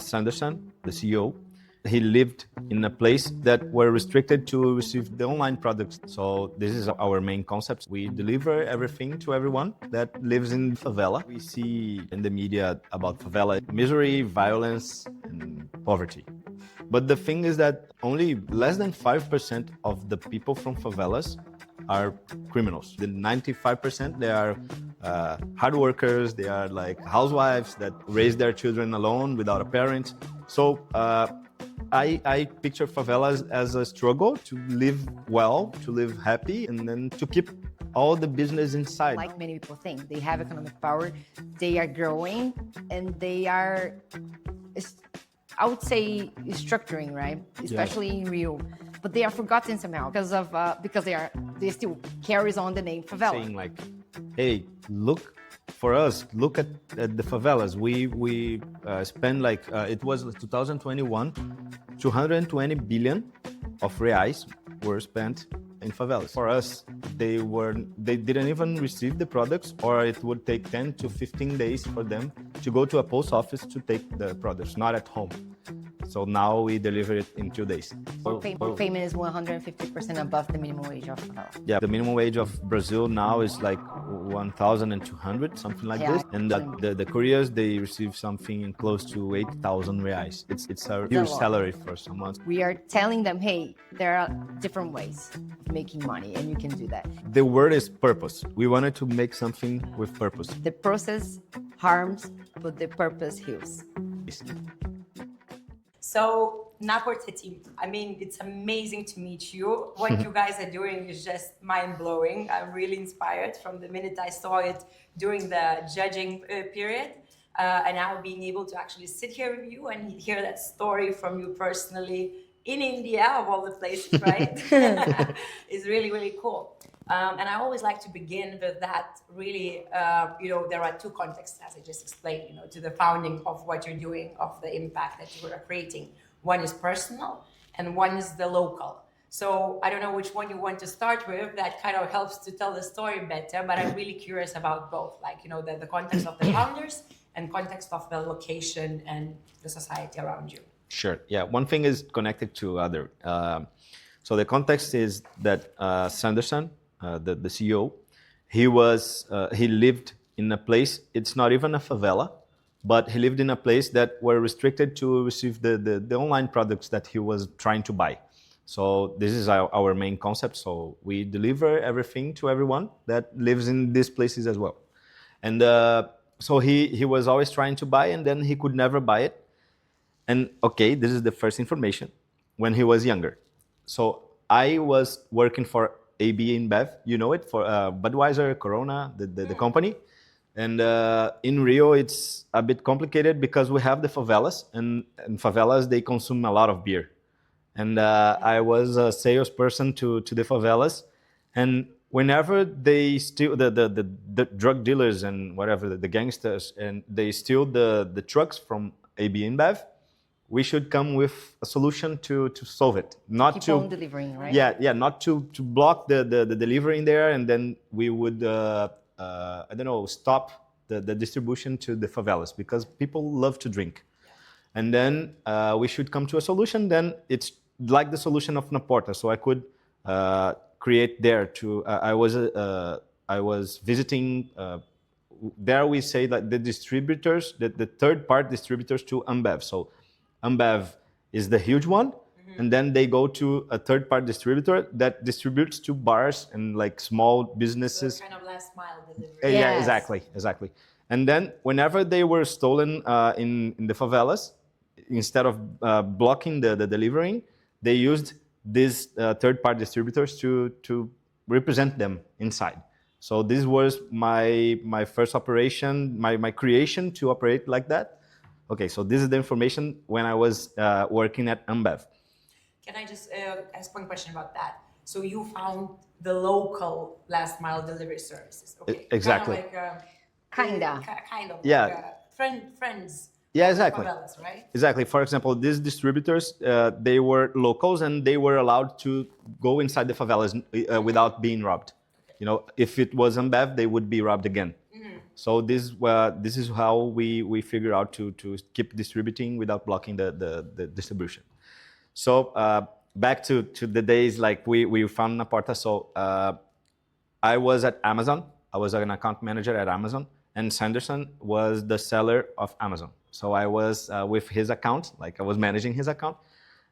Sanderson, the CEO, he lived in a place that were restricted to receive the online products. So this is our main concept. We deliver everything to everyone that lives in favela. We see in the media about favela misery, violence, and poverty. But the thing is that only less than 5% of the people from favelas are criminals. The 95%, they are hard workers, they are like housewives that raise their children alone without a parent. So I picture favelas as a struggle to live well, to live happy, and then to keep all the business inside. Like many people think, they have economic power, they are growing, and they are, I would say, structuring, right? Especially in Rio. But they are forgotten somehow because they still carries on the name favela. Saying like, hey, look for us, look at the favelas. We spend like, it was 2021, 220 billion of reais were spent in favelas. For us, they didn't even receive the products, or it would take 10 to 15 days for them to go to a post office to take the products, not at home. So now we deliver it in 2 days. Payment is 150% above the minimum wage of favela. Yeah, the minimum wage of Brazil now is like 1,200, something like this. And the couriers, they receive something close to 8,000 reais. It's a huge salary for someone. We are telling them, hey, there are different ways of making money, and you can do that. The word is purpose. We wanted to make something with purpose. The process harms, but the purpose heals. So, naPorta's team, I mean, it's amazing to meet you. What you guys are doing is just mind-blowing. I'm really inspired from the minute I saw it during the judging period. And now being able to actually sit here with you and hear that story from you personally in India, of all the places, right? is really, really cool. And I always like to begin with that really, there are two contexts, as I just explained, to the founding of what you're doing, of the impact that you are creating. One is personal and one is the local. So I don't know which one you want to start with. That kind of helps to tell the story better, but I'm really curious about both, like, the context of the founders and context of the location and the society around you. Sure. Yeah. One thing is connected to other. So the context is that Sanderson, the CEO, he lived in a place, it's not even a favela, but he lived in a place that were restricted to receive the online products that he was trying to buy. So this is our main concept. So we deliver everything to everyone that lives in these places as well. And so he was always trying to buy, and then he could never buy it. And okay, this is the first information when he was younger. So I was working for AB InBev, you know it, for Budweiser, Corona, the company. And in Rio, it's a bit complicated because we have the favelas, and favelas, they consume a lot of beer. And I was a salesperson to the favelas. And whenever they steal, the drug dealers and whatever, the gangsters, and they steal the trucks from AB InBev, we should come with a solution to solve it. Not Keep to on delivering, right? Yeah, not to block the delivery in there, and then we would stop the distribution to the favelas because people love to drink. And then we should come to a solution. Then it's like the solution of naPorta's. So I could create there to. I was visiting. There we say that the distributors, the third-party distributors to Ambev. So Ambev is the huge one, and then they go to a third-party distributor that distributes to bars and like small businesses. So kind of last mile delivery. Yeah, exactly. And then whenever they were stolen in the favelas, instead of blocking the delivering, they used these third-party distributors to represent them inside. So this was my first operation, my creation to operate like that. Okay, so this is the information when I was working at Ambev. Can I just ask one question about that? So you found the local last mile delivery services. Okay. Exactly. Kind of. Yeah. Like friends. Yeah, exactly. Favelas, right? Exactly. For example, these distributors, they were locals and they were allowed to go inside the favelas without being robbed. Okay. If it was Ambev, they would be robbed again. So this is how we figure out to keep distributing without blocking the distribution. So back to the days like we found naPorta. So I was at Amazon. I was an account manager at Amazon, and Sanderson was the seller of Amazon. So I was with his account, like I was managing his account,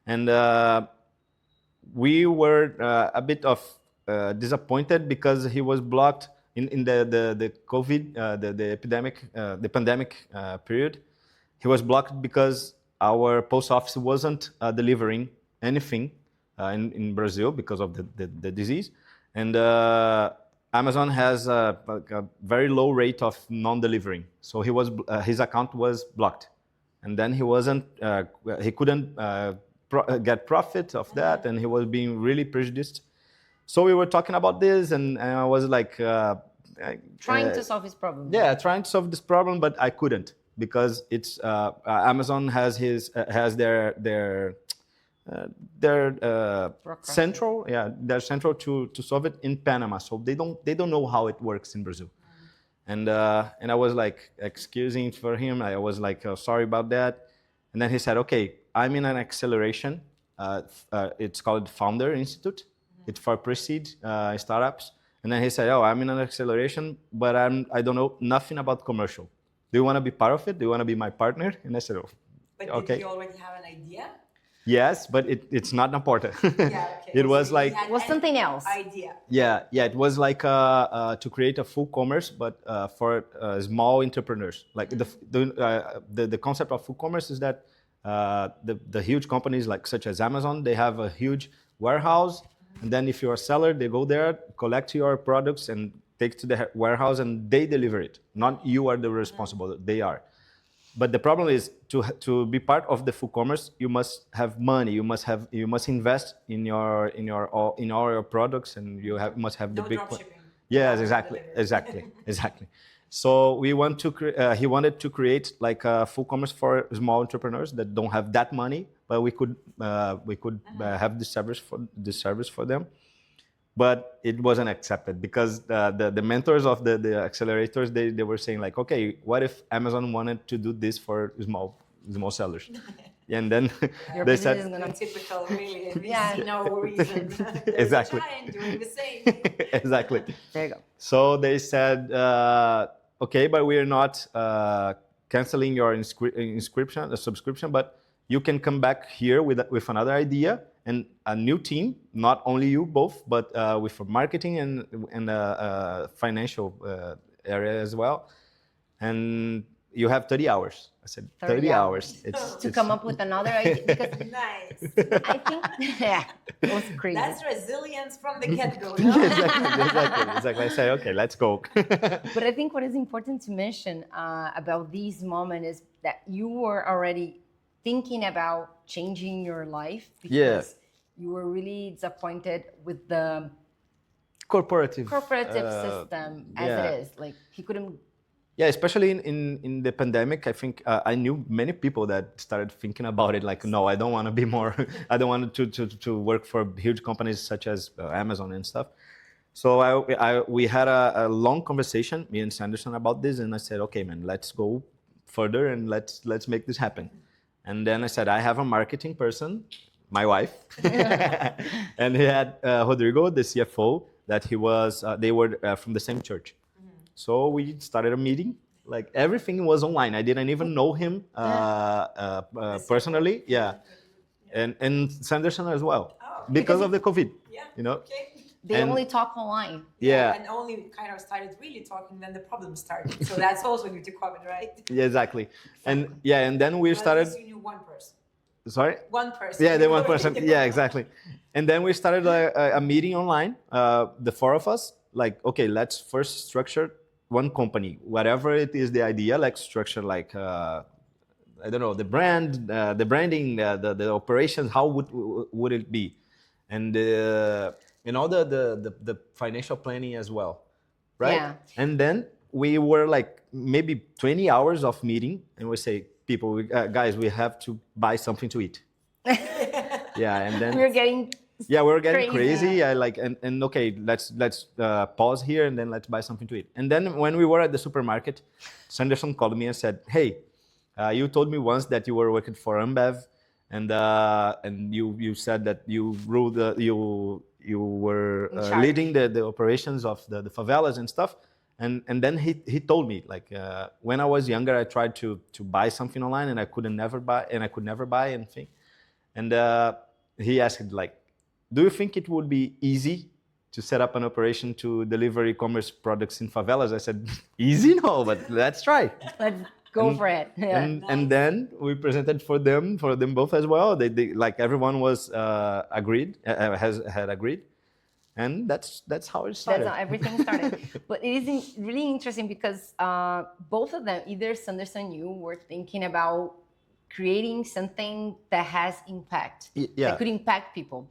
and we were a bit of disappointed because he was blocked in the COVID, the pandemic period. He was blocked because our post office wasn't delivering anything in Brazil because of the disease, and Amazon has a very low rate of non-delivering. So his account was blocked, and then he couldn't get profit of that, and he was being really prejudiced. So we were talking about this, and I was like Trying to solve his problem. yeah, trying to solve this problem, but I couldn't because it's Amazon has their central, they're central to solve it in Panama. So they don't know how it works in Brazil. And I was like excusing for him. I was like, oh, sorry about that. And then he said, okay, I'm in an acceleration. It's called Founder Institute. It's for pre-seed startups. And then he said, oh, I'm in an acceleration, but I don't know nothing about commercial. Do you want to be part of it? Do you want to be my partner? And I said, oh, but okay. Did you already have an idea? Yes, but it's not naPorta. Yeah, okay. It was like was something else. Idea. Yeah. It was like to create a full commerce, but for small entrepreneurs. Like the concept of full commerce is that the huge companies like such as Amazon, they have a huge warehouse, and then if you're a seller, they go there, collect your products, and take to the warehouse, and they deliver it. Not you are the responsible; they are. But the problem is to be part of the full commerce, you must have money. You must invest in all your products, and must have the No big. drop shipping. Yes, exactly. So he wanted to create like a full commerce for small entrepreneurs that don't have that money, but we could have this service for them. But it wasn't accepted because the mentors of the accelerators, they were saying like, okay, what if Amazon wanted to do this for small sellers? And then they said, typical, really. We Yeah. see no reason. Exactly. There's a giant doing the same. Exactly. There you go. So they said, okay, but we are not canceling your subscription, but you can come back here with another idea and a new team, not only you both, but with marketing and financial area as well. And you have 30 hours. I said 30 hours. To come up with another idea. Because Nice. I think, yeah, it was crazy. That's resilience from the get-go. Exactly. I said, okay, let's go. But I think what is important to mention about this moment is that you were already thinking about changing your life because you were really disappointed with the corporative system as it is. Like he couldn't. Yeah, especially in the pandemic, I think I knew many people that started thinking about it. Like, no, I don't want to be more. I don't want to work for huge companies such as Amazon and stuff. So we had a long conversation, me and Sanderson, about this, and I said, okay, man, let's go further and let's make this happen. And then I said, I have a marketing person, my wife, and he had Rodrigo, the CFO, that they were from the same church. So we started a meeting. Like everything was online. I didn't even know him personally. Yeah, and Sanderson as well, because of the COVID. Yeah. You know. Okay. They only talk online. Yeah. And only kind of started really talking, then the problem started. So that's also new to COVID, right? Yeah, exactly. And then we started. You knew one person. Sorry? One person. Yeah, the one person. Yeah, exactly. And then we started a meeting online, the four of us. Like, okay, let's first structure one company, whatever it is, the idea, like structure, like I don't know, the brand, the branding, the operations. How would it be, and the financial planning as well, right? Yeah. And then we were like maybe 20 hours of meeting, and we say, people, guys, we have to buy something to eat. Yeah, and then We were getting Yeah, we were getting Crazy. crazy. I like and okay, let's pause here and then let's buy something to eat. And then when we were at the supermarket, Sanderson called me and said, "Hey, you told me once that you were working for Ambev, and you said that you ruled you were In charge. leading the operations of the favelas and stuff." And then he told me like when I was younger, I tried to buy something online and I could never buy anything. And he asked like, "Do you think it would be easy to set up an operation to deliver e-commerce products in favelas?" I said, "Easy, no, but let's try." Let's go for it. Yeah. And then we presented for them both as well. They like everyone was agreed, had agreed, and that's how it started. That's how everything started. But it is really interesting because both of them, either Sanderson and you, were thinking about creating something that has impact, Yeah. that could impact people.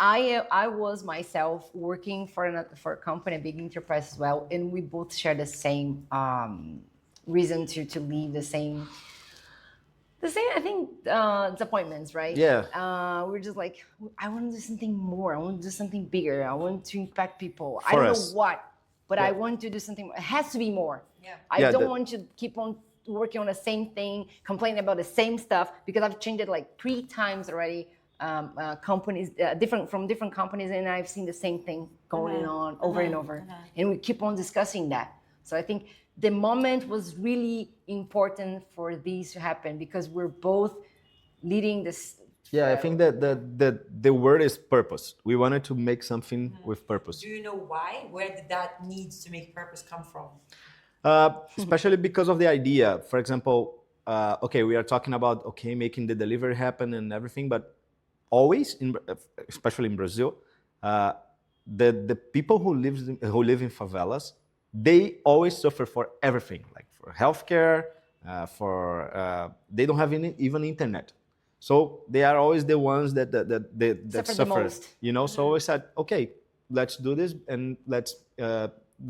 I was myself working for a company, a big enterprise as well, and we both share the same reason to leave, the same I think disappointments, right? Yeah. We're just like, I want to do something more. I want to do something bigger. I want to impact people. I For don't us. know what, but I Yeah. want to do something. It has to be more. Yeah. I Yeah, don't want to keep on working on the same thing, complaining about the same stuff, because I've changed it like 3 times already. Companies, different companies, and I've seen the same thing going on over and over, and we keep on discussing that. So I think the moment was really important for these to happen because we're both leading this. Yeah, I think that the word is purpose. We wanted to make something with purpose. Do you know why? Where did that need to make purpose come from? Especially because of the idea. For example, okay, we are talking about making the delivery happen and everything, but always, especially in Brazil, the people who live in favelas, they always suffer for everything, like for healthcare, they don't have even internet, so they are always the ones that Suffer the most. You know, so we said, okay, let's do this and let's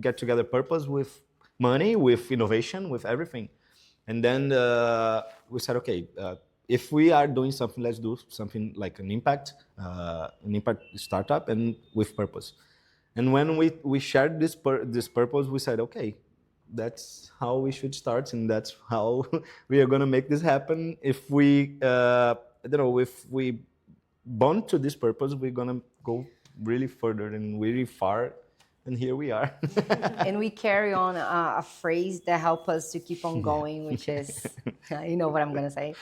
get together purpose with money, with innovation, with everything. And then we said, okay, if we are doing something, let's do something like an impact startup and with purpose. And when we shared this purpose, we said, okay, that's how we should start, and that's how we are going to make this happen. If we, I don't know, if we bond to this purpose, we're going to go really further and really far. And here we are. And we carry on a phrase that helps us to keep on going, which is, you know what I'm going to say.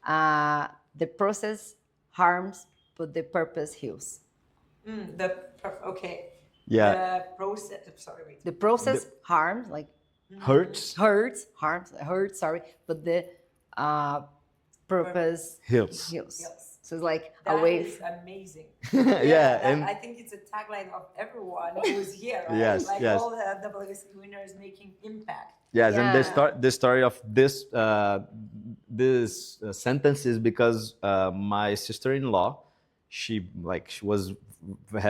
The process harms, but the purpose heals. Okay. Yeah. The process. Sorry, wait. The process harms, like Hurts. hurts, sorry, but the purpose Heals. Yes. So it's like That a way. is amazing. Yeah, and I think it's a tagline of everyone who's here, right? Yes, like yes. all the WC winners making impact. yes, and Yeah. the story of this sentence is because my sister-in-law, she was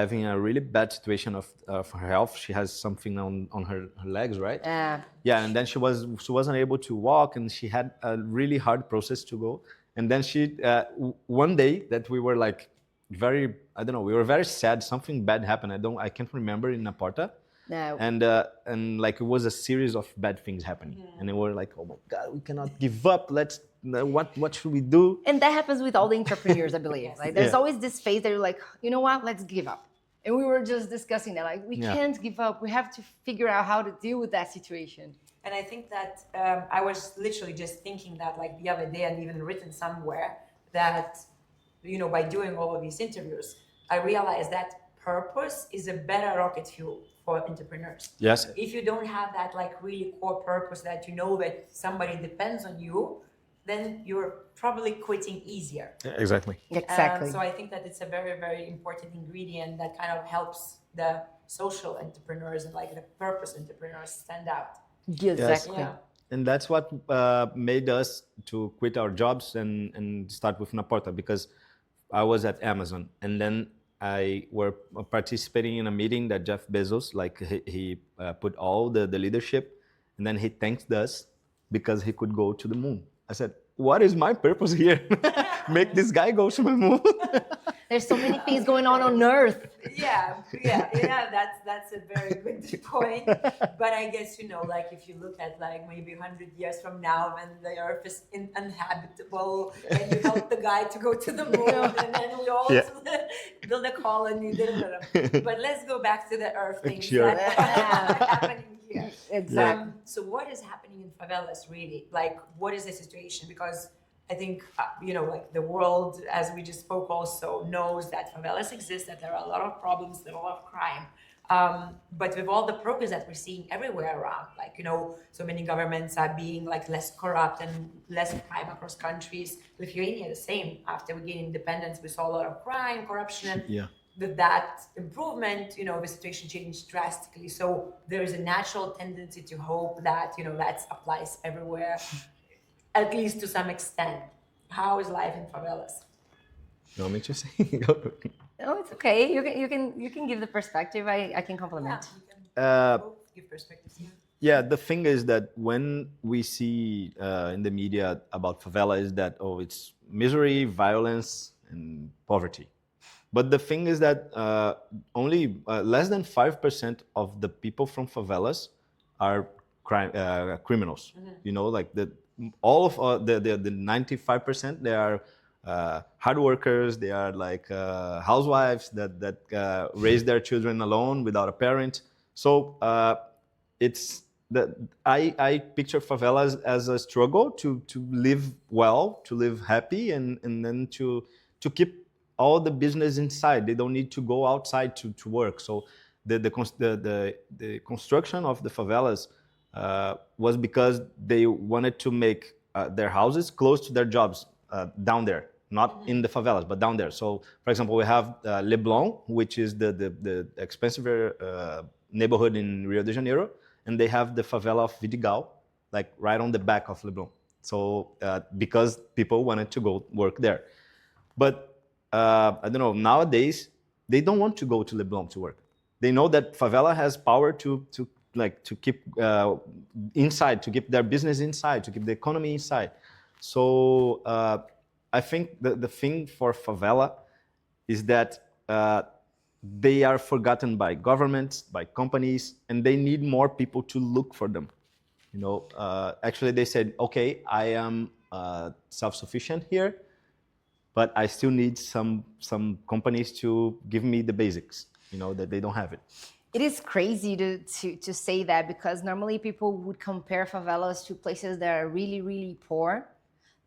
having a really bad situation of her health. She has something on her legs, right? Yeah, and then she wasn't able to walk, and she had a really hard process to go. And then she one day that we were like we were very sad. Something bad happened. I can't remember in naPorta. No. And like it was a series of bad things happening, and they were like, oh my God, we cannot give up. What should we do? And that happens with all the entrepreneurs, I believe. Like there's Yeah. always this phase that you're like, you know what, let's give up. And we were just discussing that, like we can't give up. We have to figure out how to deal with that situation. And I think that I was literally just thinking that like the other day, and even written somewhere that, you know, by doing all of these interviews, I realized that purpose is a better rocket fuel for entrepreneurs. Yes. If you don't have that like really core purpose that you know that somebody depends on you, then you're probably quitting easier. Exactly. Exactly. So I think that it's a very, very important ingredient that kind of helps the social entrepreneurs and like the purpose entrepreneurs stand out. Exactly. Yeah. And that's what made us to quit our jobs and start with naPorta, because I was at Amazon, and then I were participating in a meeting that Jeff Bezos, like he put all the leadership, and then he thanked us because he could go to the moon. I said, what is my purpose here? Make this guy go to the moon. There's so many things going on Earth. Yeah. That's a very good point. But I guess like if you look at like maybe 100 years from now, when the Earth is uninhabitable, and you help the guy to go to the moon, and then we all build a colony. But let's go back to the Earth things Sure. that are happening here. Exactly. So what is happening in favelas really? Like, what is the situation? Because I think, like the world, as we just spoke also, knows that favelas exist, that there are a lot of problems, there are a lot of crime. But with all the progress that we're seeing everywhere around, like, so many governments are being like less corrupt and less crime across countries. Lithuania, the same. After we gained independence, we saw a lot of crime, corruption. Yeah. With that improvement, the situation changed drastically. So there is a natural tendency to hope that, that applies everywhere, at least to some extent. How is life in favelas? You want me to say? Oh, it's okay. You can give the perspective. I can compliment. Yeah, both give perspectives. Yeah, the thing is that when we see in the media about favela is that, it's misery, violence, and poverty. But the thing is that only less than 5% of the people from favelas are criminals. Like all of the 95%, they are hard workers. They are like housewives that raise their children alone without a parent. So it's that I picture favelas as a struggle to live well, to live happy, and then to keep all the business inside. They don't need to go outside to work. So the construction of the favelas was because they wanted to make their houses close to their jobs down there, not in the favelas, but down there. So, for example, we have Leblon, which is the expensive neighborhood in Rio de Janeiro, and they have the favela of Vidigal, like right on the back of Leblon. So because people wanted to go work there. But I don't know, nowadays, they don't want to go to Leblon to work. They know that favela has power to keep inside, to keep their business inside, to keep the economy inside. So I think the thing for favela is that they are forgotten by governments, by companies, and they need more people to look for them. Actually, they said, okay, I am self-sufficient here, but I still need some companies to give me the basics, that they don't have it. It is crazy to say that, because normally people would compare favelas to places that are really, really poor.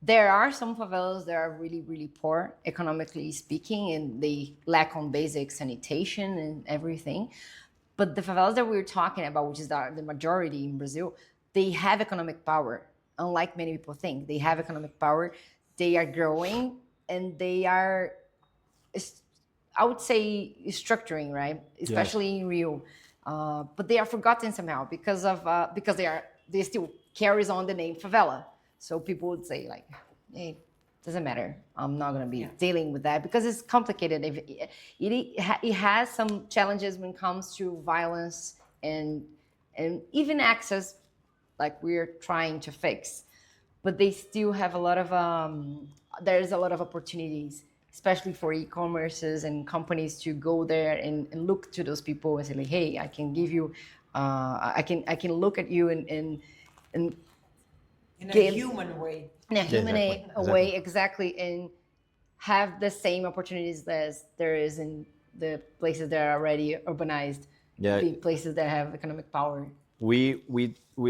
There are some favelas that are really, really poor, economically speaking, and they lack on basic sanitation and everything. But the favelas that we're talking about, which is the majority in Brazil, they have economic power. Unlike many people think, they have economic power. They are growing, and they are, I would say, structuring, right? Especially in Rio. But they are forgotten somehow because they still carries on the name favela. So people would say like, hey, doesn't matter. I'm not going to be dealing with that because it's complicated. It has some challenges when it comes to violence and even access, like we're trying to fix. But they still have a lot of, there's a lot of opportunities, especially for e-commerces and companies to go there and look to those people and say like, hey, I can give you, I can look at you and in a human way. In a human way, Exactly. exactly, and have the same opportunities as there is in the places that are already urbanized, the places that have economic power. We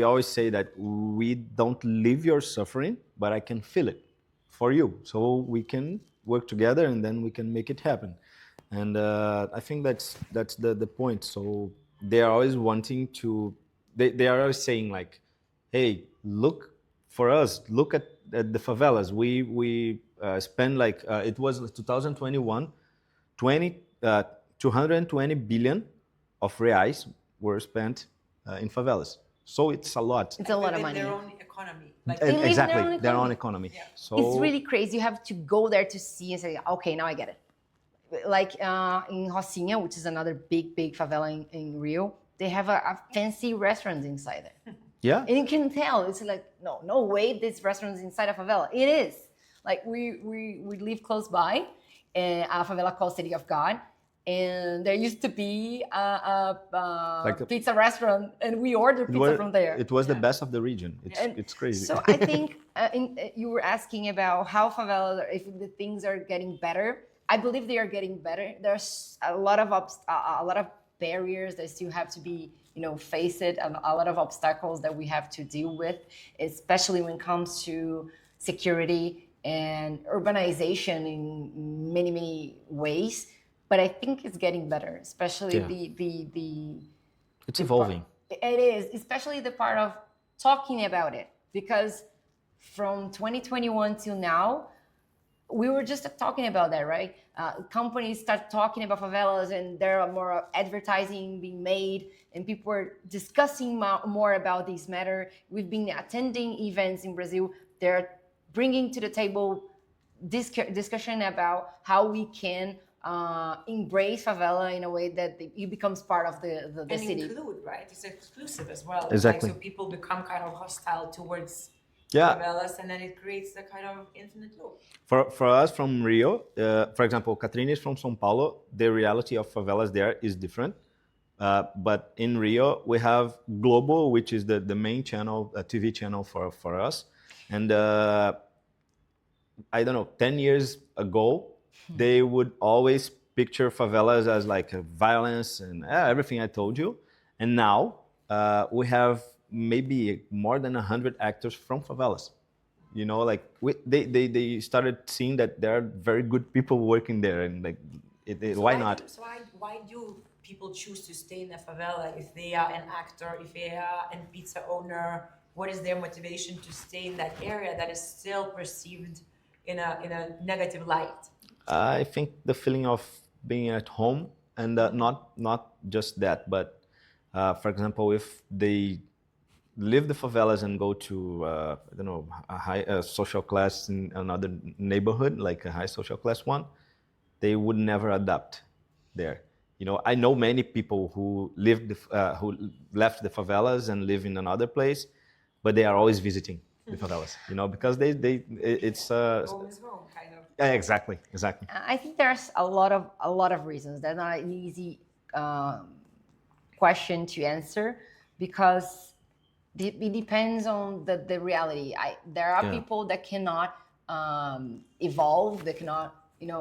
always say that we don't live your suffering, but I can feel it for you. So we can work together, and then we can make it happen. And I think that's the point. So they are always wanting to. They are always saying like, hey, look for us. Look at the favelas. We spend like it was 2021, 220 billion of reais were spent in favelas. So it's a lot. It's a lot of Within money. their own economy. Like They live in Exactly, their own economy. economy. Yeah. So It's really crazy. You have to go there to see and say, okay, now I get it. Like in Rocinha, which is another big favela in Rio, they have a fancy restaurant inside there. yeah, And you can tell, it's like, no way this restaurant is inside a favela. It is. Like we live close by, in a favela called City of God. And there used to be a pizza restaurant, and we ordered pizza from there. It was the best of the region. It's crazy. So I think you were asking about how favelas, if the things are getting better. I believe they are getting better. There's a lot of barriers that still have to be, faced, and a lot of obstacles that we have to deal with, especially when it comes to security and urbanization in many, many ways. But I think it's getting better, especially the it's evolving. It is, especially the part of talking about it, because from 2021 till now, we were just talking about that, right? Companies start talking about favelas, and there are more advertising being made, and people are discussing more about this matter. We've been attending events in Brazil. They're bringing to the table discussion about how we can embrace favela in a way that it becomes part of the and city. Include, right? It's exclusive as well. Exactly. Like, so people become kind of hostile towards Yeah. favelas, and then it creates a kind of infinite loop. For us from Rio, for example, Katrine is from São Paulo. The reality of favelas there is different. But in Rio, we have Globo, which is the main channel, TV channel for us. And I don't know, 10 years ago, they would always picture favelas as like a violence and everything I told you. And now we have maybe more than 100 actors from favelas. Like they started seeing that there are very good people working there, and like, So why not? Why do people choose to stay in a favela if they are an actor, if they are a pizza owner? What is their motivation to stay in that area that is still perceived in a negative light? I think the feeling of being at home, and not just that, but for example, if they leave the favelas and go to I don't know, a high social class in another neighborhood, like a high social class one, they would never adapt there. I know many people who who left the favelas and live in another place, but they are always visiting the favelas, because it's Home is home, kind of. yeah, exactly. I think there's a lot of reasons. That's not an easy question to answer, because it depends on the reality. There are people that cannot evolve, that cannot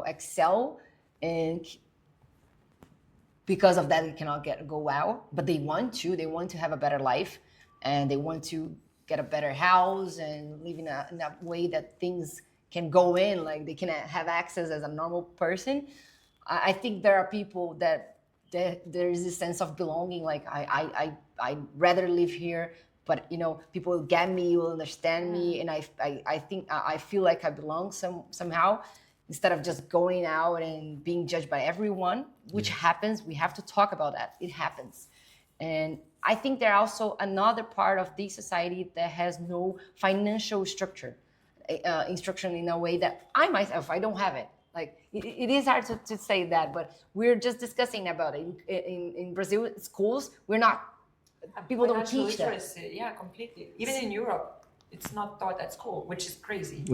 excel, and because of that they cannot go out. But they want to have a better life, and they want to get a better house and live in a way that things can go in, like they can have access as a normal person. I think there are people that there is a sense of belonging, like I'd rather live here, but people will get me, will understand me, and I think I feel like I belong somehow, instead of just going out and being judged by everyone, which happens. We have to talk about that. It happens. And I think there's also another part of the society that has no financial instruction in a way that I myself, I don't have it. Like, it is hard to say that, but we're just discussing about it. In Brazil, schools, people don't teach that. Yeah, completely. Even in Europe, it's not taught at school, which is crazy.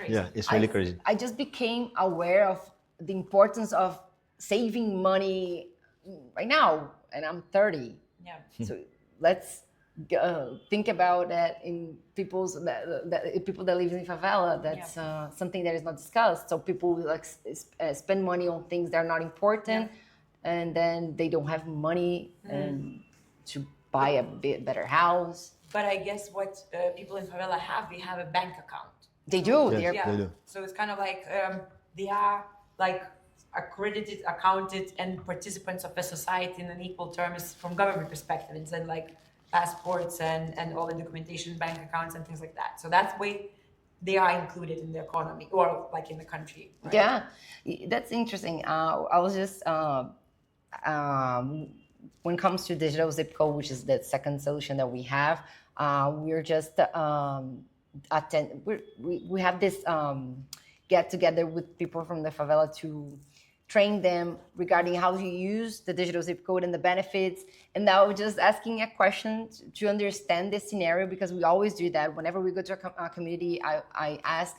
Yeah, it's really crazy. I just became aware of the importance of saving money right now, and I'm 30. Yeah. So let's think about that in people that live in favela. That's something that is not discussed. So people like spend money on things that are not important, and then they don't have money and to buy a better house. But I guess what people in favela they have a bank account. They do. They do. So it's kind of like they are like accredited, accounted, and participants of a society in an equal terms from government perspective, and then like passports and all the documentation, bank accounts, and things like that. So that's way they are included in the economy, or like in the country. Right? Yeah, that's interesting. I was just when it comes to digital zip code, which is the second solution that we have, we're just we have this get together with people from the favela to train them regarding how to use the digital zip code and the benefits. And I was just asking a question to understand the scenario, because we always do that. Whenever we go to a community, I ask,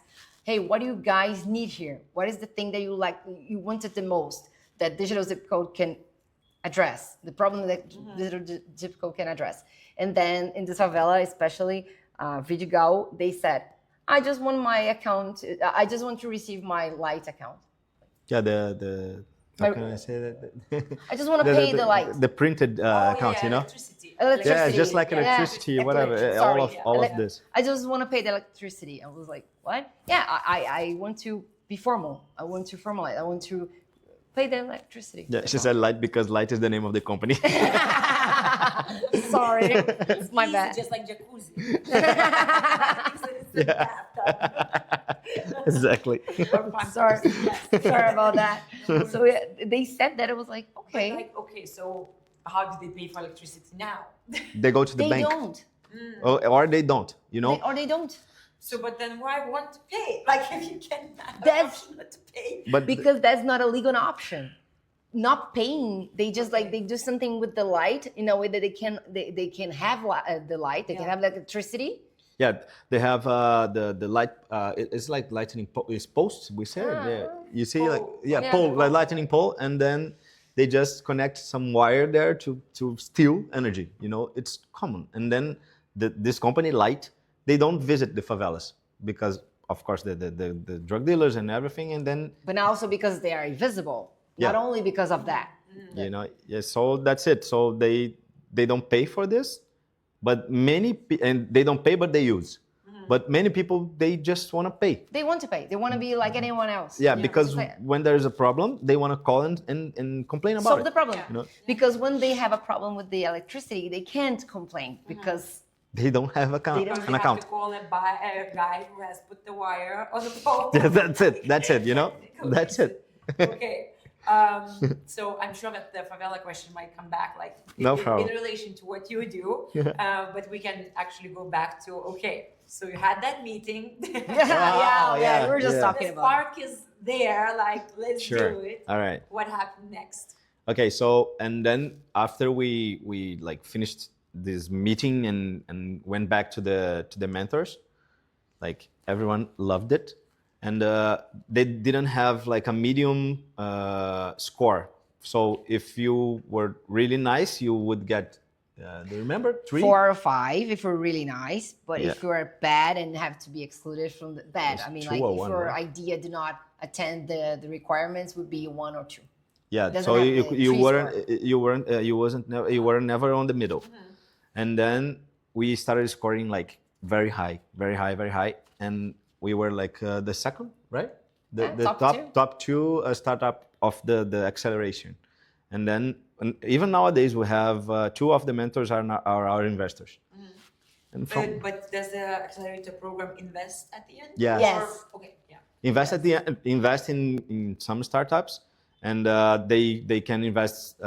hey, what do you guys need here? What is the thing that you wanted the most that digital zip code can address, the problem that digital zip code can address? And then in the favela, especially Vidigal, they said, I just want my account, I just want to receive my light account. Yeah, how can I say that? I just want to pay the light. The printed account, you know? Electricity. Yeah, it's just like electricity, whatever, all of this. I just want to pay the electricity. I was like, what? Yeah, I want to be formal. I want to formalize. I want to pay the electricity. Yeah, she said light because light is the name of the company. Sorry, it's my bad. Just like jacuzzi. Exactly. Sorry about that. So yeah, they said that. It was like, okay. Like, okay, so how do they pay for electricity now? They go to the bank. They don't. Or they don't, you know? Or they don't. So, but then why want to pay? Like, if you can have an option not to pay. But because that's not a legal option. Not paying, they just they do something with the light in a way that they can have the light, they can have the electricity. Yeah, they have the light. It's like lightning posts. We say you see, pole, like lightning pole, and then they just connect some wire there to steal energy. You know, it's common. And then this company Light, they don't visit the favelas because, of course, the drug dealers and everything, and then. But also because they are invisible. Not only because of that. You know, so that's it. So they don't pay for this, but and they don't pay, but they use. But many people, they just want to pay. They want to pay. They want to be like anyone else. Yeah, because when there's a problem, they want to call and complain about it. Solve the problem. You know? Because when they have a problem with the electricity, they can't complain because they don't have an account. They have to call a guy who has put the wire on the pole. Yeah, that's it, you know? That's it. Okay. So I'm sure that the favela question might come back, like in relation to what you do. But we can actually go back to so you had that meeting. We were just talking about. The spark is there. Like, let's do it. All right. What happened next? Okay. So and then after we like finished this meeting and went back to the mentors, like everyone loved it. And they didn't have like a medium score. So if you were really nice, you would get, do you remember? 3? 4 or 5 if you're really nice. But if you're bad and have to be excluded from the bad, I mean, like if your idea did not attend the requirements, would be 1 or 2. Yeah. So you were never on the middle. And then we started scoring like very high, and we were like the second, right? The top 2 startup of the acceleration. And then even nowadays we have 2 of the mentors are our investors. And but does the accelerator program invest at the end? Yeah. Yes. Okay. Yeah. Invest at the end. Invest in some startups, and they can invest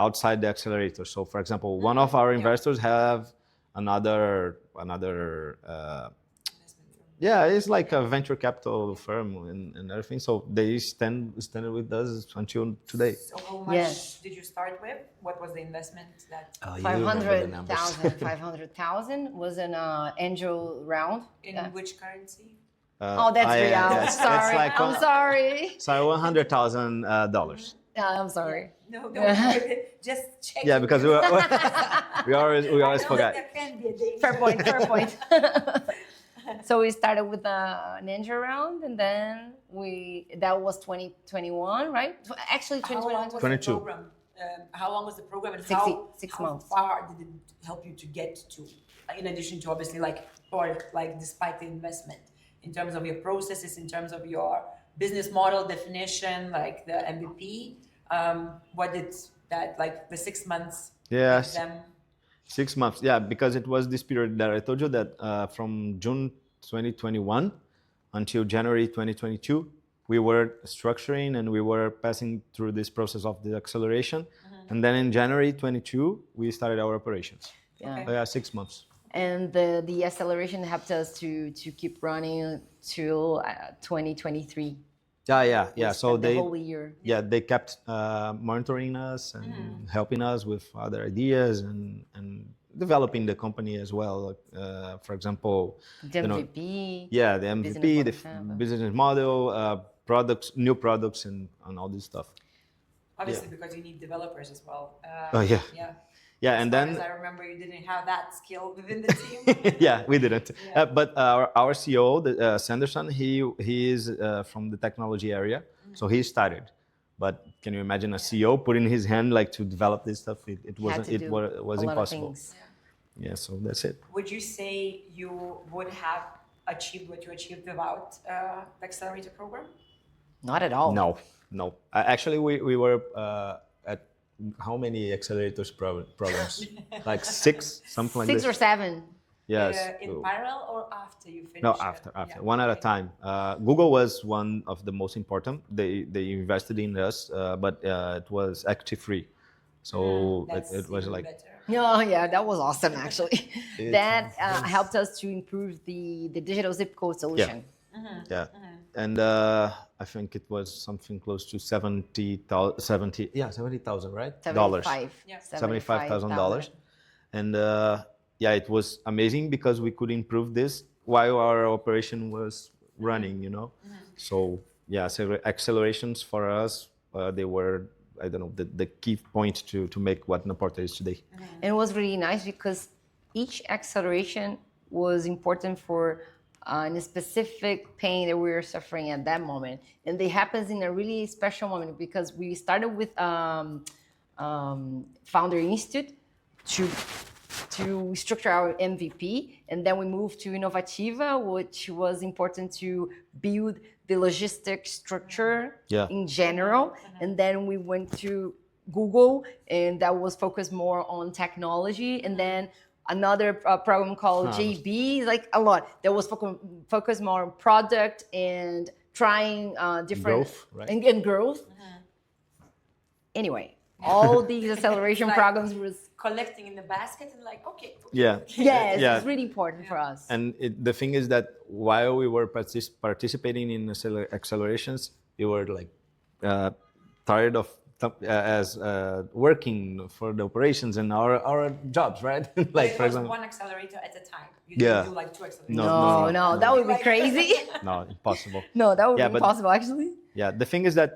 outside the accelerator. So, for example, one of our investors have another. It's like a venture capital firm and everything. So they stand with us until today. So how much did you start with? What was the investment that? 500,000 was an angel round. In which currency? That's real. Sorry, I'm sorry. So $100,000. I'm sorry. No, just check. Yeah, because we always forget. There can be a danger. Fair point. So we started with a ninja round, and then that was 2021, right? Actually, 2021. 22. How long was the program, and 6 how months. far did it help you to get to? In addition to obviously despite the investment, in terms of your processes, in terms of your business model definition, like the MVP, what did that the 6 months? Yes. Them? 6 months, yeah, because it was this period that I told you that from June 2021 until January 2022, we were structuring and we were passing through this process of the acceleration. And then in January 22, we started our operations. Yeah. So 6 months. And the acceleration helped us to keep running till 2023. Yeah. We So spent the whole year. they kept monitoring us and helping us with other ideas and developing the company as well. For example, The MVP. the business MVP, model the Canva. business model, products, new products, and all this stuff. Obviously, because you need developers as well. Oh, yeah. Yeah. Yeah, As and far then as I remember, you didn't have that skill within the team. yeah, we didn't. Yeah. But our CEO, Sanderson, he is from the technology area, so he started. But can you imagine a CEO putting his hand like to develop this stuff? It Had wasn't. to It do was a lot of impossible. things. Yeah, so that's it. Would you say you would have achieved what you achieved without the accelerator program? Not at all. No. Actually, we were at how many accelerators programs? Like 6, something like this. 6 or 7. Yes. In parallel or after you finished? No, it? after, Yeah. one at a Okay. time. Google was one of the most important. They invested in us, but it was active free, so That's it was even like better. No, yeah, that was awesome actually. It That was- helped us to improve the digital zip code solution. yeah, and I think it was something close to 70,000, right? Dollars. 75. Yeah. $75,000, and it was amazing because we could improve this while our operation was running, So accelerations for us, they were, I don't know, the key point to make what naPorta is today. And it was really nice because each acceleration was important for a specific pain that we were suffering at that moment. And it happens in a really special moment because we started with Founder Institute to structure our MVP, and then we moved to Inovativa, which was important to build the logistic structure in general, and then we went to Google, and that was focused more on technology, and then another program called JB, like a lot that was focused more on product and trying different Growth, right? and growth. Anyway, all these acceleration Like- programs was Collecting in the basket and like, okay. Yeah. yes, Yeah. it's really important for us. And the thing is that while we were participating in accelerations, we were like tired of working for the operations and our jobs, right? Like, It for was example, one accelerator at a time. You Yeah. didn't do like 2 accelerators. No, that would be crazy. no, impossible. No, that would Yeah, be but- impossible actually. Yeah, the thing is that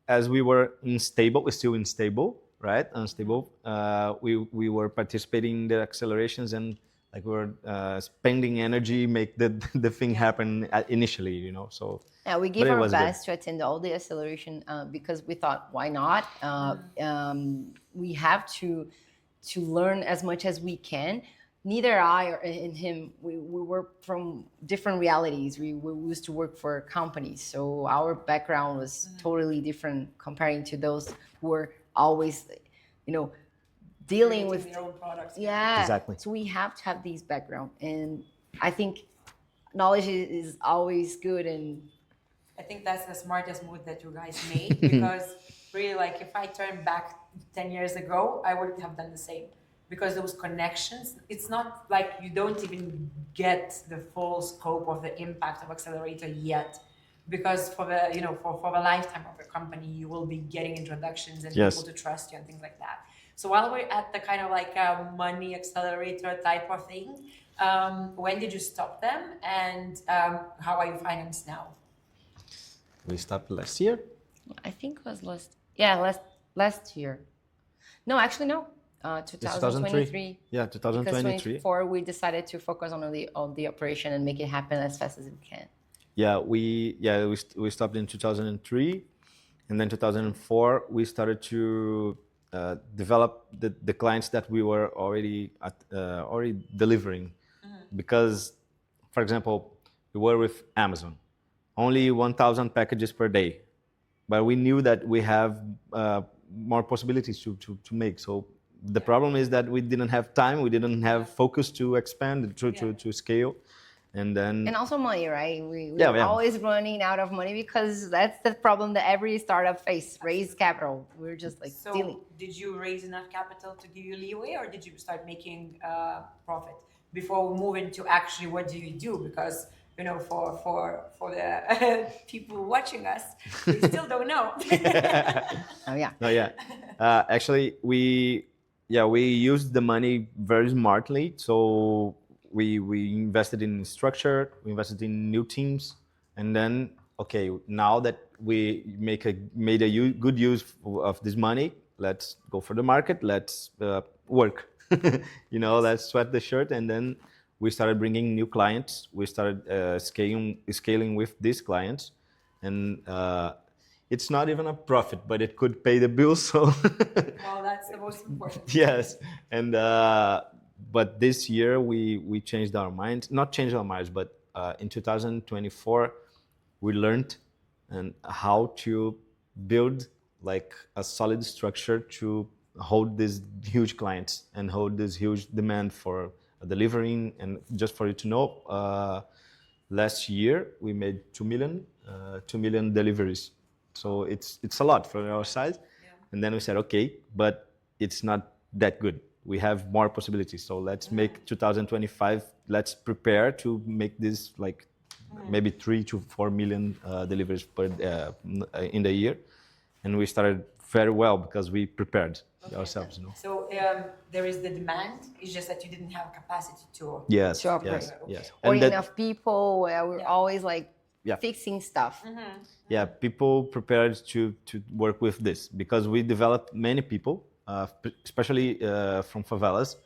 as we were still unstable, right? Unstable. We were participating in the accelerations and like we were spending energy, make the thing happen initially, So Yeah, we But gave it our was good. best to attend all the acceleration because we thought, why not? We have to learn as much as we can. Neither I or and him, we were from different realities. We used to work for companies, so our background was totally different comparing to those who were always, dealing with their own products. yeah. Exactly. So we have to have these background, and I think knowledge is always good. And I think that's the smartest move that you guys made because really, like, if I turn back 10 years ago, I wouldn't have done the same because those connections, it's not like you don't even get the full scope of the impact of accelerator yet. Because for the for the lifetime of the company, you will be getting introductions and Yes. people to trust you and things like that. So while we're at the kind of like money accelerator type of thing, when did you stop them and how are you financed now? we stopped last year. I think it was last year. No, actually no. 2023. Yeah, Because 2023. 24 we decided to focus on the operation and make it happen as fast as we can. Yeah, we stopped in 2003, and then 2004 we started to develop the clients that we were already delivering, because, for example, we were with Amazon, only 1,000 packages per day, but we knew that we have more possibilities to make. So the problem is that we didn't have time, we didn't have focus to expand, to scale. And then And also money, right? We're Yeah. always running out of money because that's the problem that every startup faces. Raise capital. We're just like So stealing. did you raise enough capital to give you leeway or did you start making profit before we move into actually what do you do? Because for the people watching us, they still don't know. Oh yeah. No, yeah. Actually, we used the money very smartly. So we invested in structure, we invested in new teams, and then okay, now that we made a good use of this money, let's go for the market. Let's work. Let's sweat the shirt, and then we started bringing new clients. We started scaling with these clients, and it's not even a profit, but it could pay the bills. So Well, that's the most important. yes, and but this year we changed our minds. Not changed our minds, but in 2024 we learned and how to build like a solid structure to hold these huge clients and hold this huge demand for delivering. And just for you to know, last year we made 2 million deliveries. So it's a lot from our side. And then we said, okay, but it's not that good. We have more possibilities. So let's make 2025. Let's prepare to make this like maybe 3 to 4 million deliveries in the year. And we started very well because we prepared ourselves. So there is the demand. It's just that you didn't have capacity to. Yes, To operate. yes. Or And that- enough people. We're always like Yeah. fixing stuff. yeah, people prepared to work with this because we developed many people, especially from favelas.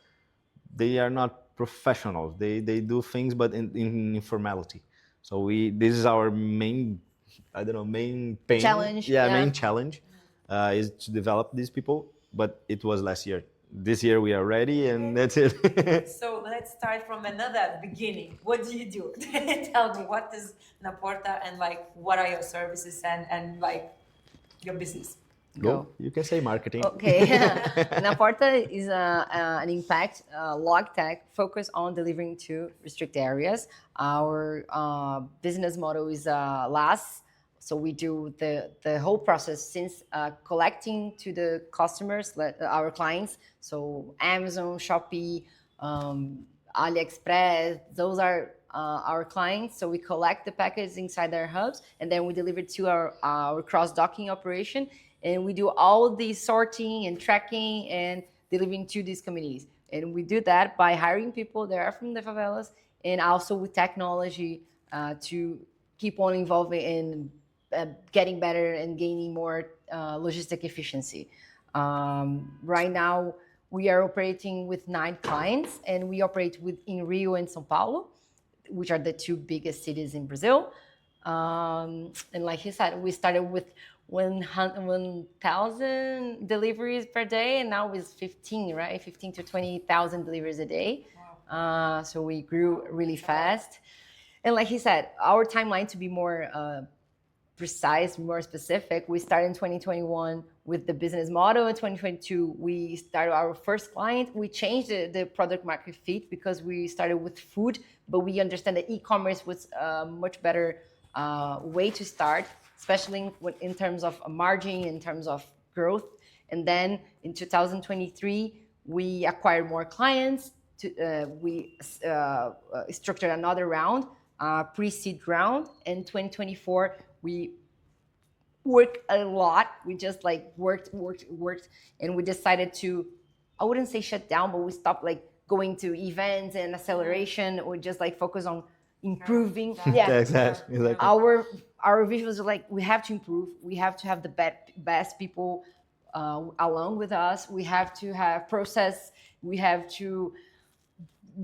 They are not professionals. They do things, but in informality. So this is our main, main pain. Challenge, Yeah, yeah. main challenge is to develop these people. But it was last year. This year we are ready, and that's it. So let's start from another beginning. What do you do? Tell me, what is naPorta, and like what are your services and like your business? Go. You can say marketing. Okay. naPorta is an impact log tech focused on delivering to restricted areas. Our business model is LAS. So we do the whole process since collecting to the customers, our clients. So Amazon, Shopee, AliExpress, those are our clients. So we collect the package inside their hubs, and then we deliver it to our cross-docking operation. And we do all the sorting and tracking and delivering to these communities. And we do that by hiring people that are from the favelas, and also with technology to keep on evolving in getting better and gaining more logistic efficiency. Right now, we are operating with 9 clients, and we operate in Rio and São Paulo, which are the 2 biggest cities in Brazil. And like he said, we started with 1,000 deliveries per day, and now it's 15, right? 15 to 20,000 deliveries a day. Wow. So we grew really fast. And like he said, our timeline to be more precise, more specific, we started in 2021 with the business model. In 2022, we started our first client. We changed the product market fit because we started with food, but we understand that e-commerce was a much better way to start, especially in terms of margin, in terms of growth. And then in 2023, we acquired more clients. We structured another round, pre-seed round. In 2024, we worked a lot. We just like worked, and we decided to, I wouldn't say shut down, but we stopped like going to events and acceleration. We just like focus on improving. Yeah, exactly. Our visuals are like, we have to improve. We have to have the best people along with us. We have to have process. We have to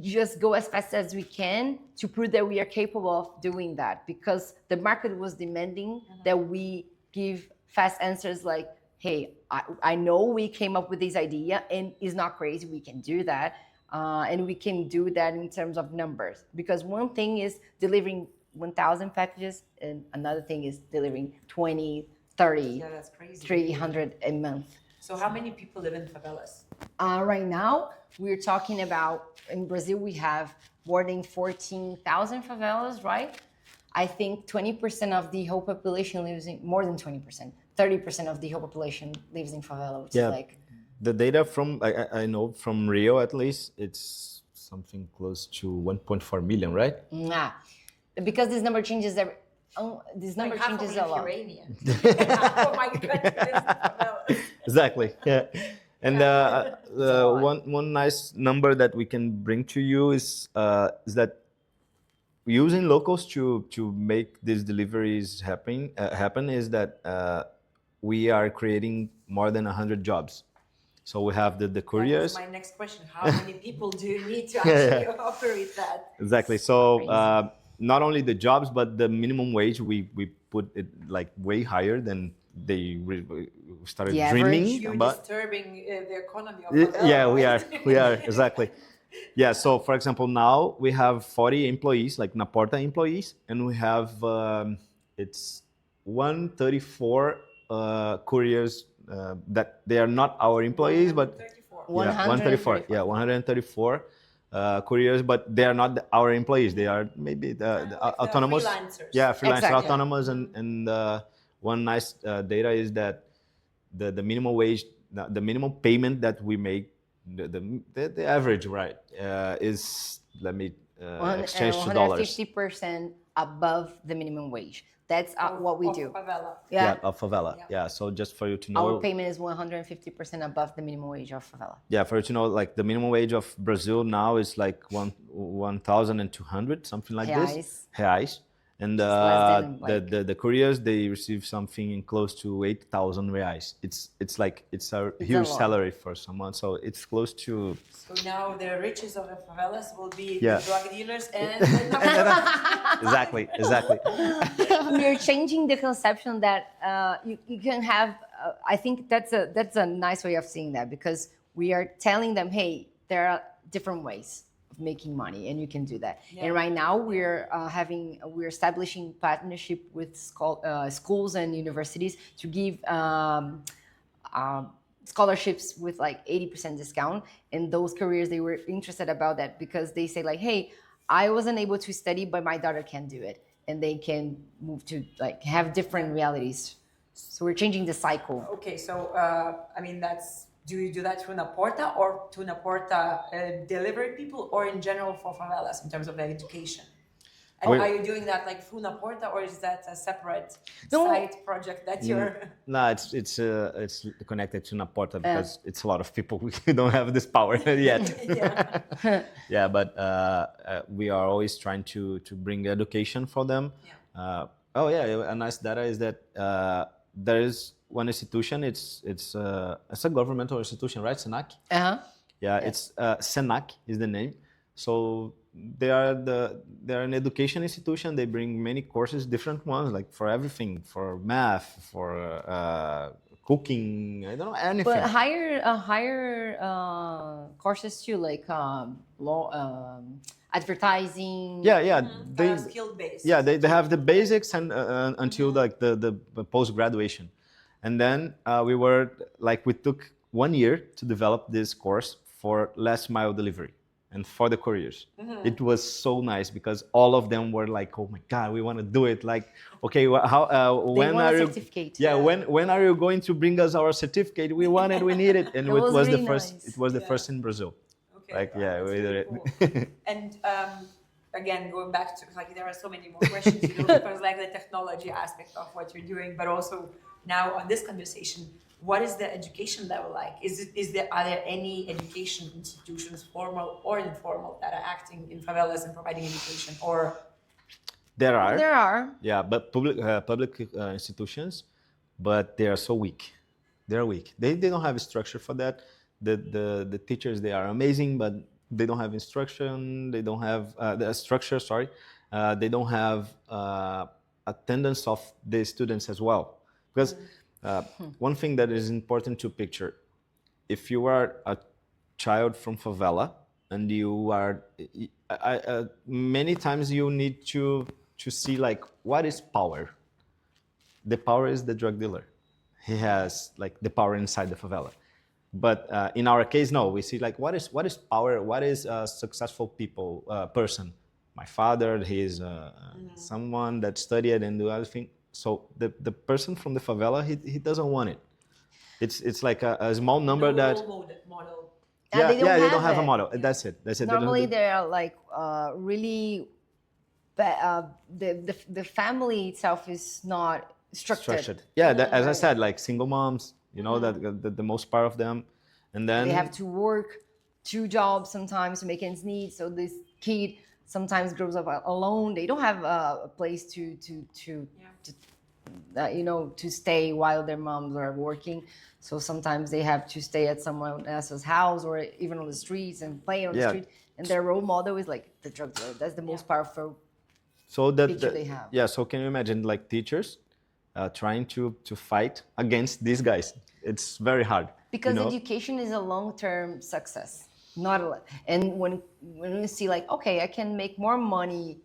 just go as fast as we can to prove that we are capable of doing that, because the market was demanding that we give fast answers like, hey, I know we came up with this idea and it's not crazy, we can do that. And we can do that in terms of numbers, because one thing is delivering 1,000 packages and another thing is delivering 20, 30, Yeah, that's crazy. 300 a month. So how many people live in favelas? Right now, we're talking about, in Brazil, we have more than 14,000 favelas, right? I think 20% of the whole population lives in, more than 20%, 30% of the whole population lives in favela, which is like... The data from, I know from Rio at least, it's something close to 1.4 million, right? Nah. because this number changes every. This number Like half changes of a lot. Lithuania. Half of my country lives in favelas. Exactly. Yeah. And one nice number that we can bring to you is that using locals to make these deliveries happen is that we are creating more than 100 jobs. So we have the That was couriers. my next question. How many people do you need to actually operate that? Exactly. So Crazy. not only the jobs, but the minimum wage, we put it like way higher than they started The dreaming average. You're about. disturbing the economy of Yeah, favela, we are. right? We are, exactly. Yeah, so for example, now we have 40 employees, like naPorta employees, and we have it's 134 couriers that they are not our employees, but 134. yeah, 134. 134. Yeah, 134 couriers, but they are not our employees. They are maybe the Like the autonomous. freelancers. Yeah, freelancer, Exactly. autonomous, and one nice data is that the minimum wage, the minimum payment that we make, the average, right, is, let me exchange to dollars. 150% above the minimum wage. That's what we Of do. favela. Yeah. Of favela. Yeah. Yeah. So just for you to know, Our payment is 150% above the minimum wage of favela. yeah, for you to know, like the minimum wage of Brazil now is like 1,200, something like Reais. this, reais. And Just less than, like- the couriers, they receive something close to 8,000 reais. It's like it's a a huge lot. salary for someone. So it's close to. So now the riches of the favelas will be Yeah. the drug dealers and Exactly. We are changing the conception that you can have. I think that's a nice way of seeing that, because we are telling them, hey, there are different ways of making money, and you can do that. Yeah. And right now we're establishing partnership with schools and universities to give scholarships with like 80% discount. And those careers, they were interested about that because they say like, hey, I wasn't able to study, but my daughter can do it, and they can move to like have different realities. So we're changing the cycle. Okay, so I mean, do you do that through naPorta or to naPorta delivery people, or in general for favelas in terms of their education? And are you doing that like through naPorta, or is that a separate side project that you're? No, it's connected to naPorta because it's a lot of people who don't have this power yet. Yeah. Yeah, but we are always trying to bring education for them. Yeah. Oh yeah, a nice data is that there is one institution. It's a governmental institution, right? Senac. Uh-huh. Yeah, it's Senac is the name. So they're an education institution. They bring many courses, different ones, like for everything, for math, for cooking. I don't know, anything. But higher courses too, like law, advertising. Yeah, Kind of skill based. Yeah, they have the basics and until like the post graduation, and then we took 1 year to develop this course for last mile delivery and for the couriers. It was so nice because all of them were like, "Oh my God, we want to do it!" Like, okay, when want are a you? certificate. Yeah, when are you going to bring us our certificate? We want it, we need it, and It it was was the really first. nice. It was the Yeah. first in Brazil. Okay, Like, wow, yeah, that's we did really it. cool. And again, going back to, like, there are so many more questions, because like the technology aspect of what you're doing, but also now on this conversation, what is the education level like? Are there any education institutions, formal or informal, that are acting in favelas and providing education? Or There are. There are. Yeah, but public institutions, but they are so weak. They're weak. They don't have a structure for that. The teachers, they are amazing, but they don't have instruction. They don't have the structure. Sorry, they don't have attendance of the students as well. Because one thing that is important to picture, if you are a child from favela and you are, many times you need to see like what is power. The power is the drug dealer. He has like the power inside the favela. But in our case, no. We see like what is power? What is a successful person? My father, he's someone that studied and do everything. So the person from the favela, he doesn't want it. It's like a small number no that. role model. Yeah, They don't they have don't have a it. model. That's it. Normally they're like really but the family itself is not structured. Yeah, as I said, like single moms, you know, that the most part of them, and then They have to work 2 jobs sometimes to make ends meet. So this kid sometimes grows up alone. They don't have a place to to stay while their moms are working. So sometimes they have to stay at someone else's house or even on the streets and play on the street. And their role model is like the drug dealer. That's the most powerful picture they have. Yeah, so can you imagine like teachers trying to fight against these guys? It's very hard. Because education is a long-term success, not a. And when you see like, okay, I can make more money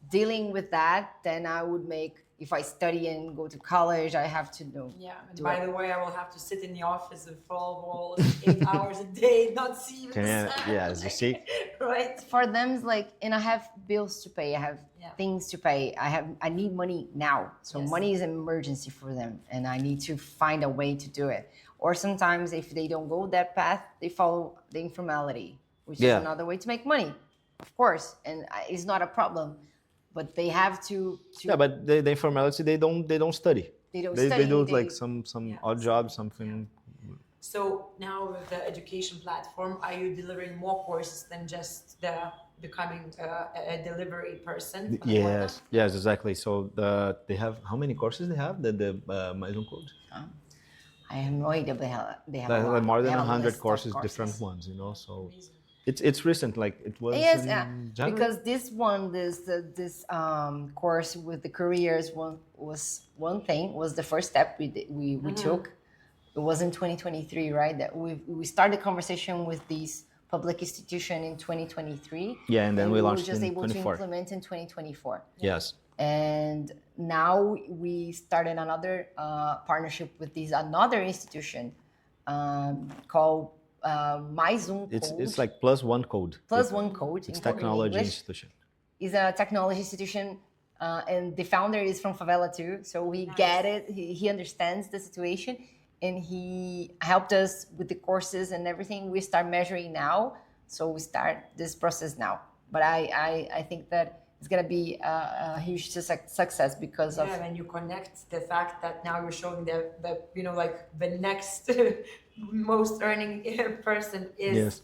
dealing with that than I would make if I study and go to college. I have to know. Yeah. And by the way, I will have to sit in the office with 12 walls, 8 hours a day, not see even the sun. Yeah, as you see. Right. For them, it's like, and I have bills to pay. I have things to pay. I need money now. So money is an emergency for them, and I need to find a way to do it. Or sometimes if they don't go that path, they follow the informality, which is another way to make money, of course. And it's not a problem, but they have to. Yeah, but the informality, they don't study. They don't study. They do like some odd job, something. Yeah. So now with the education platform, are you delivering more courses than just becoming a delivery person? Yes, exactly. So they have, how many courses they have? The Mais Code? I have no idea, but they have like more than they have 100 courses, different ones, you know. So it's recent, like it was. Yes, January? because this course with the careers was one thing, was the first step we took. It was in 2023, right? That we started the conversation with these public institution in 2023. Yeah, and then we launched were just in able 24. to implement in 2024. Yes. And now we started another partnership with another institution called Mais Code. It's like plus one code. Plus one code. It's technology institution. It's a technology institution, and the founder is from Favela too. So he get it. He understands the situation, and he helped us with the courses and everything. We start measuring now, so we start this process now. But I think that it's going to be a huge success because of... Yeah, and you connect the fact that now you're showing that you know, like the next most earning person is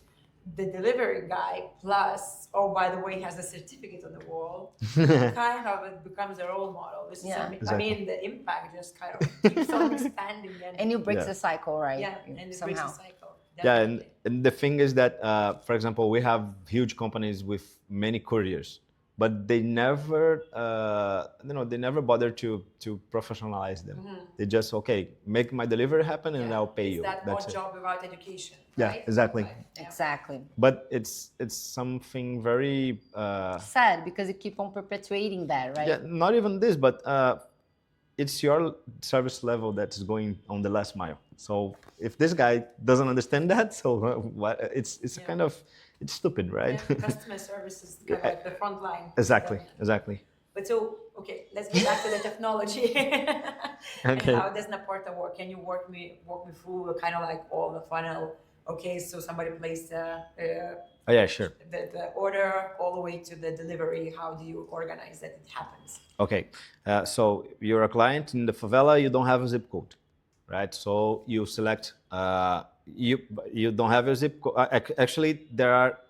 the delivery guy, plus, oh, by the way, he has a certificate on the wall. Kind of, it becomes a role model. This is exactly. I mean, the impact just kind of keeps on expanding. And you break the cycle, right? Yeah, and it breaks the cycle. Definitely. Yeah, and the thing is that, for example, we have huge companies with many couriers, but they never, they never bother to professionalize them. They just, okay, make my delivery happen and I'll pay you. That's odd job without education. Yeah, right? exactly. Exactly. But it's something very sad, because you keep on perpetuating that, right? Yeah, not even this, but it's your service level that's going on the last mile. So if this guy doesn't understand that, so it's a kind of, it's stupid, right? Yeah, customer service is kind of like the front line. Exactly. But so, okay, let's get back to the technology. And how does naPorta work? Can you walk me through kind of like all the funnel? Okay, so somebody placed sure. the order all the way to the delivery. How do you organize that it happens? Okay, so you're a client in the favela, you don't have a zip code, right? So you select, you don't have a zip code. Actually, there are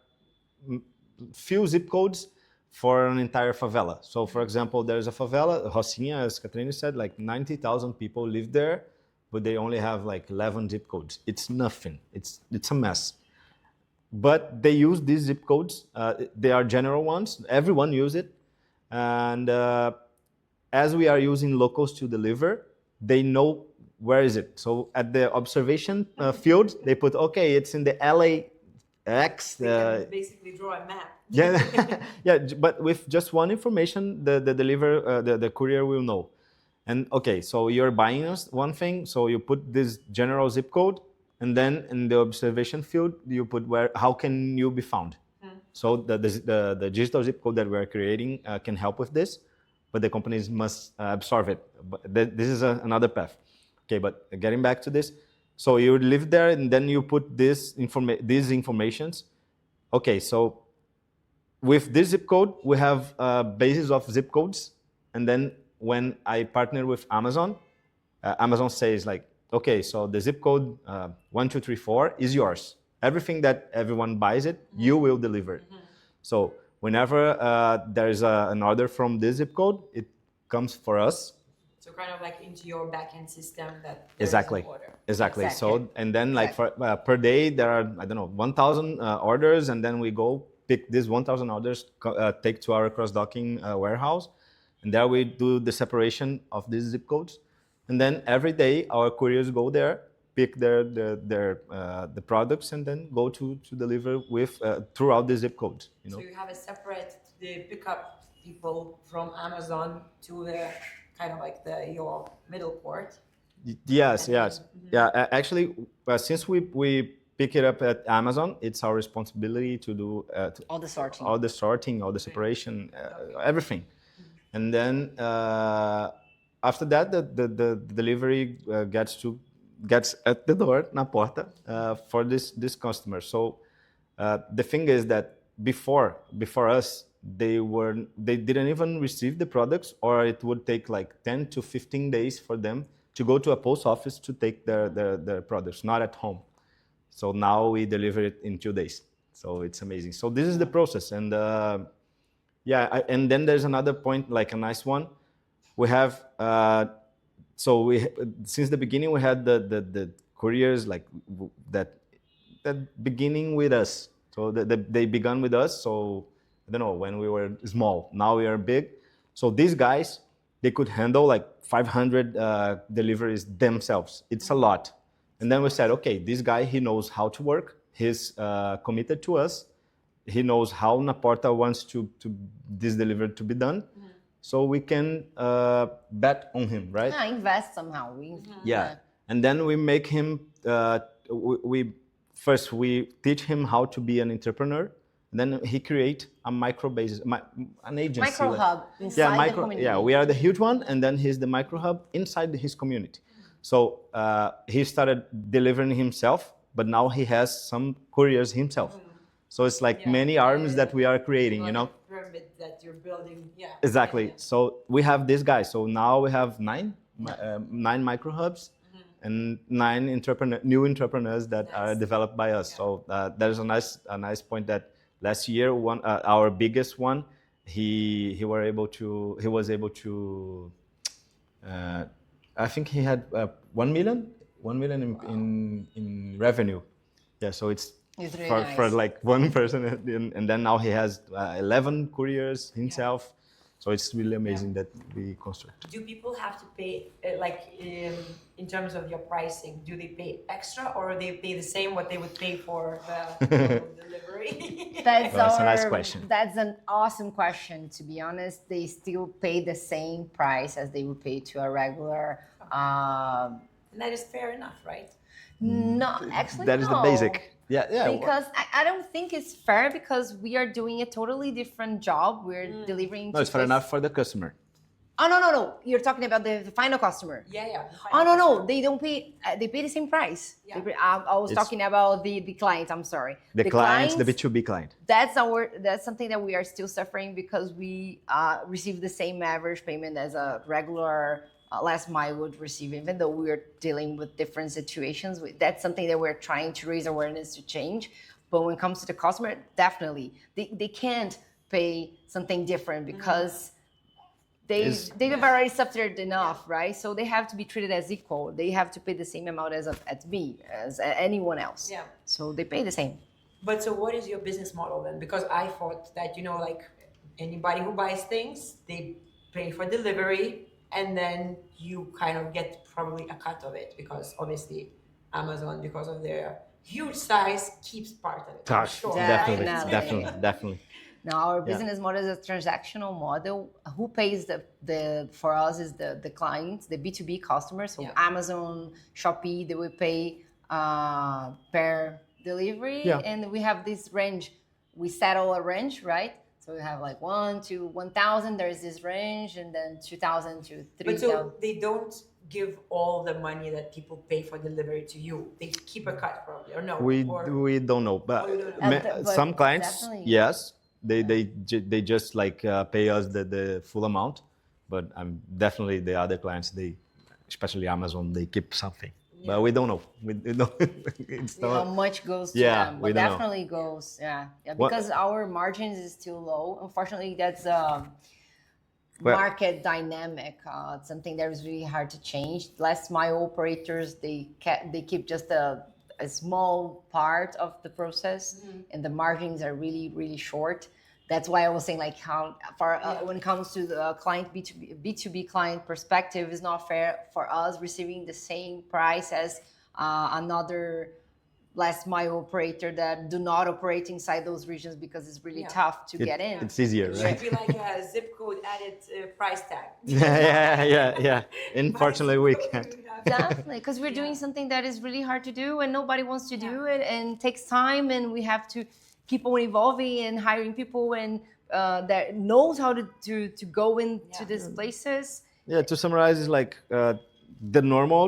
few zip codes for an entire favela. So for example, there's a favela, Rocinha, as Katrine said, like 90,000 people live there, but they only have like 11 zip codes. It's nothing, it's a mess. But they use these zip codes, they are general ones, everyone use it. And as we are using locals to deliver, they know where is it. So at the observation field, they put, okay, it's in the LAX. They can basically draw a map. Yeah, but with just one information, the courier will know. And okay, so you're buying us one thing, so you put this general zip code, and then in the observation field, you put how can you be found? So the digital zip code that we're creating can help with this, but the companies must absorb it. But this is another path. Okay, but getting back to this, so you live there, and then you put these informations. Okay, so with this zip code, we have a basis of zip codes. And then when I partner with Amazon, Amazon says like, okay, so the zip code 1234 is yours. Everything that everyone buys it, you will deliver it. So whenever there's an order from this zip code, it comes for us. So kind of like into your backend system that Exactly. Order. Exactly. Exactly. So, and then like for, per day, there are, I don't know, 1,000 orders. And then we go pick these 1,000 orders, take to our cross-docking warehouse. And there we do the separation of these zip codes. And then every day our couriers go there, pick the products, and then go to deliver with throughout the zip codes. You know? So you have a separate the pickup people from Amazon to the kind of like your middle port. Yes, yes. Yeah, actually, since we pick it up at Amazon, it's our responsibility to do All the sorting. all the sorting, all the separation, everything. And then after that, the delivery gets at the door, na porta, for this customer. So the thing is that before us, they didn't even receive the products, or it would take like 10 to 15 days for them to go to a post office to take their products, not at home. So now we deliver it in 2 days. So it's amazing. So this is the process. And and then there's another point, like a nice one. We have, since the beginning, we had the couriers like that beginning with us. So they began with us. So I don't know, when we were small, now we are big. So these guys, they could handle like 500 deliveries themselves. It's a lot. And then we said, okay, this guy, he knows how to work. He's committed to us. He knows how naPorta wants to this delivered to be done. So we can bet on him, right? Invest somehow. Yeah. And then we make him, we teach him how to be an entrepreneur. Then he create a micro basis, an agency. Micro hub inside the community. Yeah, we are the huge one, and then he's the micro hub inside his community. So he started delivering himself, but now he has some couriers himself. So it's like many arms that we are creating, you know? Pyramid that you're building, Exactly. So we have this guy. So now we have nine micro hubs and 9 new entrepreneurs that are developed by us. So there's a nice point that last year, our biggest one, he was able to. I think he had 1 million in revenue. Yeah, so it's really for nice. like one person, and then now he has 11 couriers himself. So it's really amazing that we construct. Do people have to pay, in terms of your pricing, do they pay extra or they pay the same what they would pay for the delivery? That's a nice question. That's an awesome question. To be honest, they still pay the same price as they would pay to a regular. And that is fair enough, right? No, actually, that is the basic. Yeah. Because I don't think it's fair because we are doing a totally different job. We're delivering. No, it's fair enough for the customer. Oh no! You're talking about the final customer. Yeah. Oh no! They don't pay. They pay the same price. Yeah. I was talking about the clients. I'm sorry. The clients, the B2B client. That's something that we are still suffering because we receive the same average payment as a regular last mile would receive, even though we are dealing with different situations. That's something that we're trying to raise awareness to change. But when it comes to the customer, definitely they can't pay something different because they've already suffered enough, right? So they have to be treated as equal. They have to pay the same amount as me, as anyone else. Yeah. So they pay the same. But so what is your business model then? Because I thought that, like anybody who buys things, they pay for delivery and then you kind of get probably a cut of it because obviously Amazon, because of their huge size, keeps part of it. I'm sure. Definitely. Now our business model is a transactional model. Who pays the for us is the clients, the B2B customers. So Amazon, Shopee, they will pay per delivery, and we have this range. We settle a range, right? So we have like 1 to 1,000. There's this range, and then 2,000 to 3,000. But so they don't give all the money that people pay for delivery to you. They keep a cut probably, or no? We don't know, but some clients, yes, They just like pay us the full amount, but definitely the other clients, they, especially Amazon, they keep something. But we don't know. We don't. It's How not. much goes to Yeah, them, we but don't know. definitely goes. Yeah, What- because our margins is still low. Unfortunately, that's Well- market dynamic. It's something that is really hard to change. Last mile operators, they keep just a small part of the process, and the margins are really short. That's why I was saying like how for when it comes to the client B2B client perspective, is not fair for us receiving the same price as another last mile operator that do not operate inside those regions because it's really tough to get in. It's easier, It right? should be like a zip code added price tag. Yeah. Unfortunately, we can't. Definitely, because we're doing something that is really hard to do and nobody wants to do it and takes time, and we have to keep on evolving and hiring people and that knows how to go into these places. Yeah, to summarize, is like the normal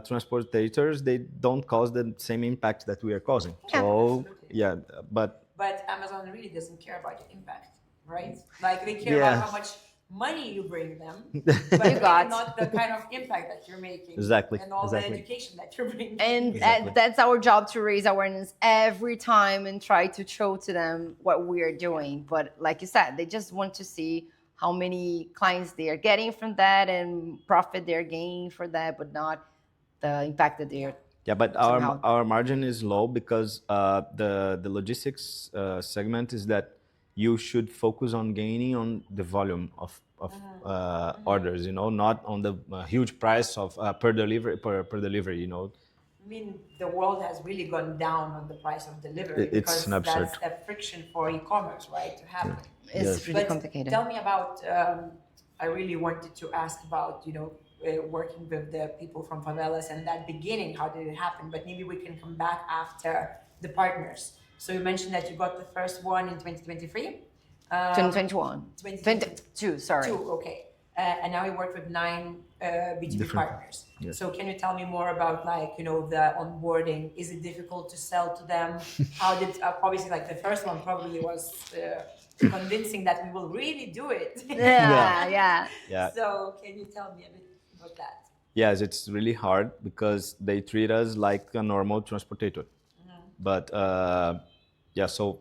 transportators, they don't cause the same impact that we are causing. Yeah. So Absolutely. yeah, but But Amazon really doesn't care about your impact, right? Like they care Yeah. about how much money you bring them, but You really got. not the kind of impact that you're making. Exactly, And all exactly. the education that you're bringing. And Exactly. that's our job, to raise awareness every time and try to show to them what we are doing. But like you said, they just want to see how many clients they are getting from that and profit they're gaining for that, but not the impact that they're. yeah, but Somehow. our margin is low because the logistics segment is that you should focus on gaining on the volume of orders, you know, not on the huge price of per delivery, you know. I mean, the world has really gone down on the price of delivery It's because an absurd. that's the friction for e-commerce, right, to happen. It's Yes. really But complicated. tell me about, I really wanted to ask about, you know, working with the people from Favelas and that beginning, how did it happen? But maybe we can come back after the partners. So you mentioned that you got the first one in 2023. 2021. 2022, sorry. Two, okay. And now you work with 9 B2B Different. partners. Yes. So can you tell me more about like, you know, the onboarding? Is it difficult to sell to them? How did, obviously like the first one probably was convincing that we will really do it. Yeah. Yeah. So can you tell me a bit about that? Yes, it's really hard because they treat us like a normal transportator. But yeah, so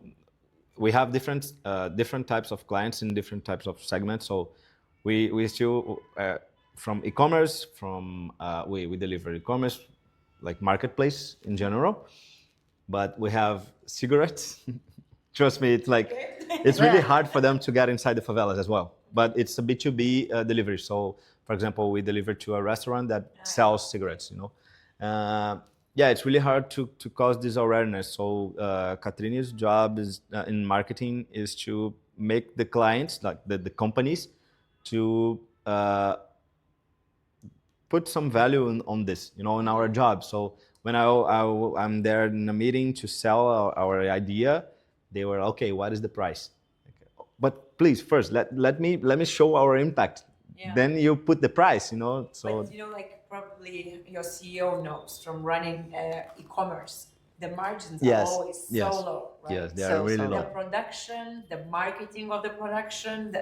we have different types of clients in different types of segments. So we still from e-commerce, from we deliver e-commerce like marketplace in general, but we have cigarettes. Trust me, it's like it's really hard for them to get inside the favelas as well. But it's a B2B delivery. So, for example, we deliver to a restaurant that sells cigarettes. You know, yeah, it's really hard to cause this awareness. So, Katrine's job is in marketing is to make the clients, like the companies, to put some value on this, you know, in our job. So when I'm there in a meeting to sell our idea, they were okay. What is the price? But please, first let me show our impact. Yeah. Then you put the price, you know. So But you know, like probably your CEO knows from running e-commerce, the margins Yes, are always yes. so low, right? yes, they So- are really so- The low. production, the marketing of the production,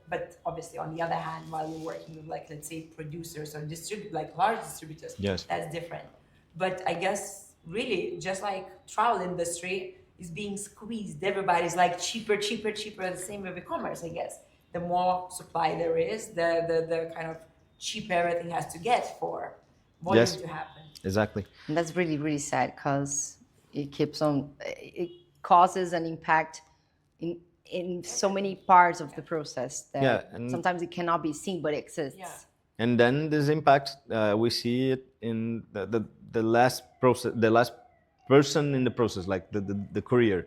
but obviously on the other hand, while you're working with like let's say producers or like large distributors, Yes. that's different. But I guess really just like travel industry is being squeezed. Everybody's like cheaper. The same with e-commerce, I guess. The more supply there is, the kind of cheaper everything has to get for volume Yes. to happen. Exactly. And that's really sad because it causes an impact in so many parts of the process that Yeah, and- sometimes it cannot be seen, but it exists. Yeah. And then this impact, we see it in the last process, the last person in the process, like the courier.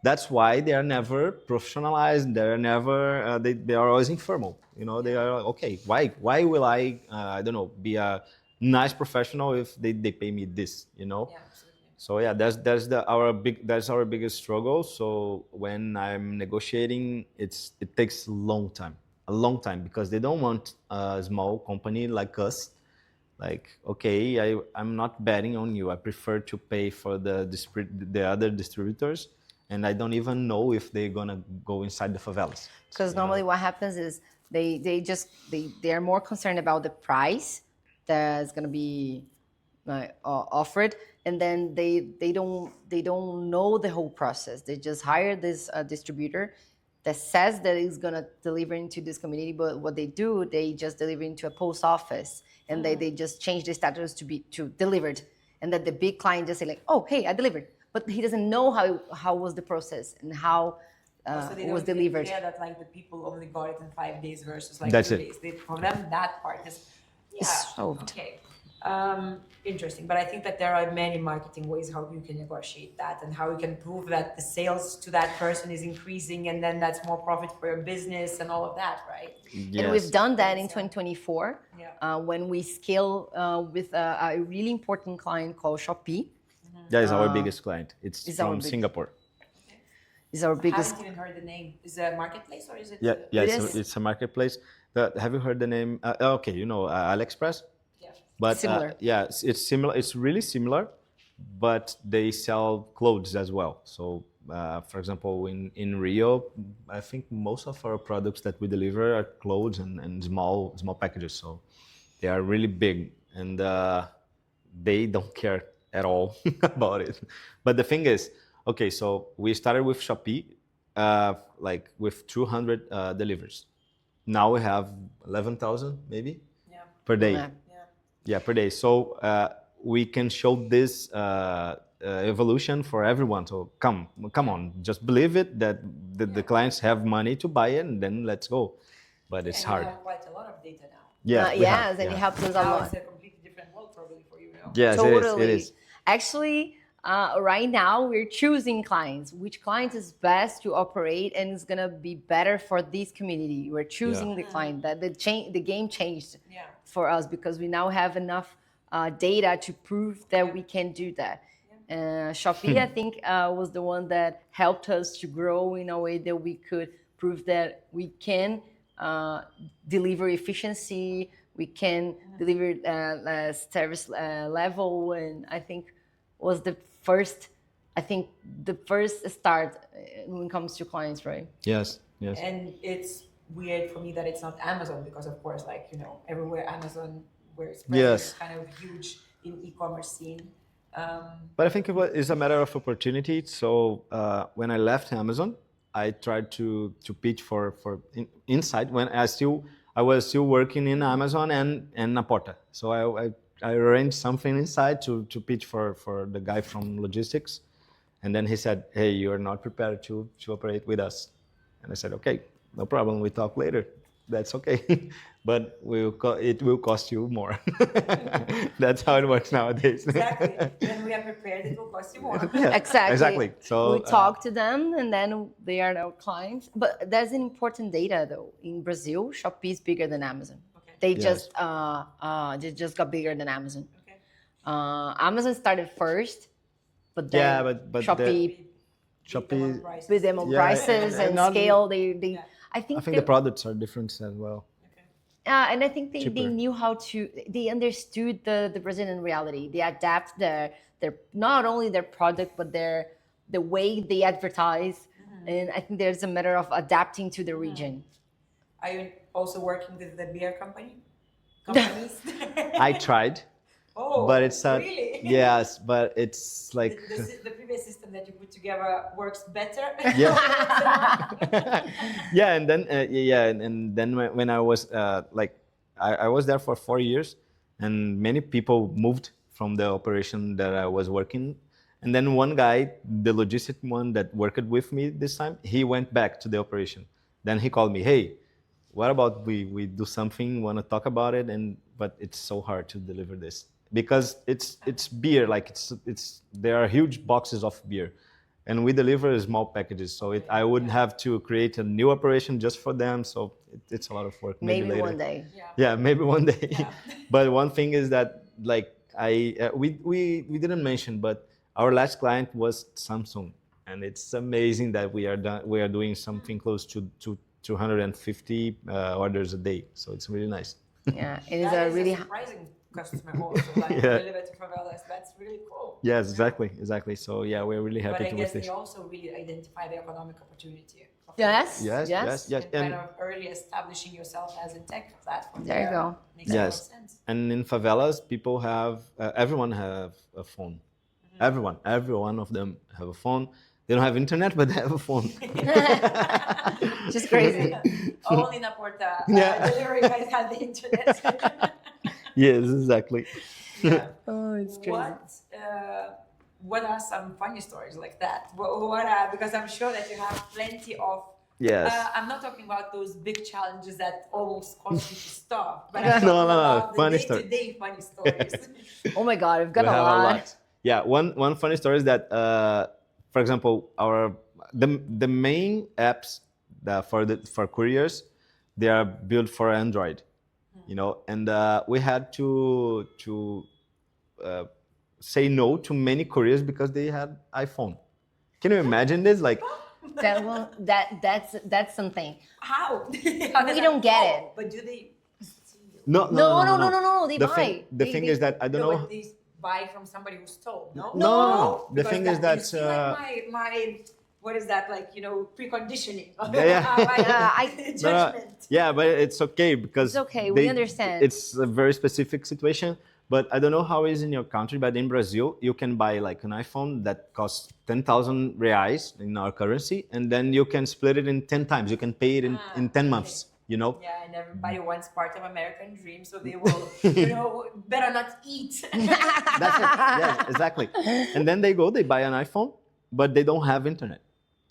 That's why they are never professionalized. They're never. They are always informal. You know, they are okay. Why will I don't know, be a nice professional if they pay me this? You know. Yeah, absolutely. So yeah, that's our biggest struggle. So when I'm negotiating, it takes a long time because they don't want a small company like us. Like, okay, I'm not betting on you. I prefer to pay for the other distributors, and I don't even know if they're gonna go inside the favelas. Because normally what happens is they are more concerned about the price that's gonna be offered, and then they don't know the whole process. They just hire this distributor that says that it's gonna deliver into this community, but what they do, they just deliver into a post office, and they just change the status to delivered, and that the big client just say like, oh hey, I delivered, but he doesn't know how was the process and how So they it was don't even delivered. care that like the people only got it in 5 days versus like That's 2 it. days. For them, that part is solved. Okay. Interesting, but I think that there are many marketing ways how you can negotiate that and how you can prove that the sales to that person is increasing, and then that's more profit for your business and all of that, right? And we've done that in 2024 when we scale with a really important client called Shopee. That is our biggest client. It's our from big- Singapore. It's our I biggest. haven't even heard the name. Is it a marketplace or is it? Yeah, It it's is. it's a marketplace. Have you heard the name? Okay, you know AliExpress. Yeah. But Similar. yeah, it's similar. It's really similar, but they sell clothes as well. So, for example, in Rio, I think most of our products that we deliver are clothes and small packages. So they are really big, and they don't care at all about it. But the thing is, okay, so we started with Shopee, like with 200 deliveries. Now we have 11,000 maybe Yeah. per day. Yeah. Yeah. Yeah, per day. So we can show this evolution for everyone. So come on, just believe it that the clients have money to buy it, and then let's go. But it's And hard. you have quite a lot of data now. Yes, we Yes, have, and yeah. it helps us a Now lot. it's a completely different world probably for you now. Yes, Totally. it is. Actually, right now we're choosing clients. Which client is best to operate and is gonna be better for this community? We're choosing the client. That the game changed Yeah. for us because we now have enough data to prove that we can do that. Shopee, I think, was the one that helped us to grow in a way that we could prove that we can deliver efficiency, we can deliver service level, and I think was the first start when it comes to clients, right? Yes, yes. And it's weird for me that it's not Amazon because of course, like, you know, everywhere Amazon where it's present Yes. is kind of huge in e-commerce scene. But I think it's a matter of opportunity. So when I left Amazon, I tried to pitch for inside when I was still working in Amazon and naPorta. So I arranged something inside to pitch for the guy from logistics, and then he said, "Hey, you are not prepared to operate with us," and I said, "Okay, no problem. We talk later. That's okay, but it will cost you more." That's how it works nowadays. Exactly. When we are prepared, it will cost you more. Yeah, Exactly. So we talk to them, and then they are our clients. But there's an important data though. In Brazil, Shopee is bigger than Amazon. Okay. They Yes. just got bigger than Amazon. Okay. Amazon started first, but then Yeah, but Shopee Shopee. with them on Yeah, prices and and not- scale. They Yeah. I think I think the products are different as well. Okay. and I think they Cheaper. knew how to. They understood the Brazilian reality. They adapt their not only their product but the way they advertise. And I think there's a matter of adapting to the region. Are you also working with the beer companies? I tried, Oh, but it's a really? yes, but it's like The previous system that you put together works better. yeah, yeah, and then and then when I was like I was there for 4 years, and many people moved from the operation that I was working. And then one guy, the logistic one that worked with me this time, he went back to the operation. Then he called me, "Hey, what about we do something? Want to talk about it?" And but it's so hard to deliver this because it's beer. Like it's there are huge boxes of beer, and we deliver small packages. So I would have to create a new operation just for them. So it's a lot of work. Maybe later. one day. Yeah, maybe one day. Yeah. But one thing is that like we didn't mention, but our last client was Samsung, and it's amazing that we are doing something close to 250 orders a day. So it's really nice. Yeah, it is That a is really surprising. customer also. Like deliver to favelas. That's really cool. Yes, exactly. So yeah, we're really But happy I with guess this. they also really identify the economic opportunity. Of Yes. Yes. and kind of early establishing yourself as a tech platform. There you go. Makes a lot of Yes, sense. and in favelas, people have everyone have a phone. Every one of them have a phone. They don't have internet, but they have a phone. Just crazy. Only naPorta Yeah. delivery guys have the internet. Yes, exactly. Yeah. Oh, it's crazy. What are some funny stories like that? What are, because I'm sure that you have plenty of. Yes. I'm not talking about those big challenges that almost cost you to stop, but No, I'm talking no, about the funny story. day-to-day funny stories. Oh my God, we've got We a have lot. Yeah, one funny story is that, for example, the main apps that for couriers, they are built for Android, and we had to say no to many couriers because they had iPhone. Can you imagine this? Like, That's something. How? We don't get it. But do they? No. They The buy. thing, the thing is that I don't know. But they buy from somebody who stole. No. No. The Because thing is that you see, like my what is that, like, preconditioning? I- Judgment. Yeah, but it's okay because It's okay, we understand. It's a very specific situation. But I don't know how it is in your country, but in Brazil, you can buy like an iPhone that costs 10,000 reais in our currency, and then you can split it in 10 times. You can pay it in 10 months, Yeah, and everybody wants part of American dream, so they will, better not eat. That's it. Yeah, exactly. And then they buy an iPhone, but they don't have internet.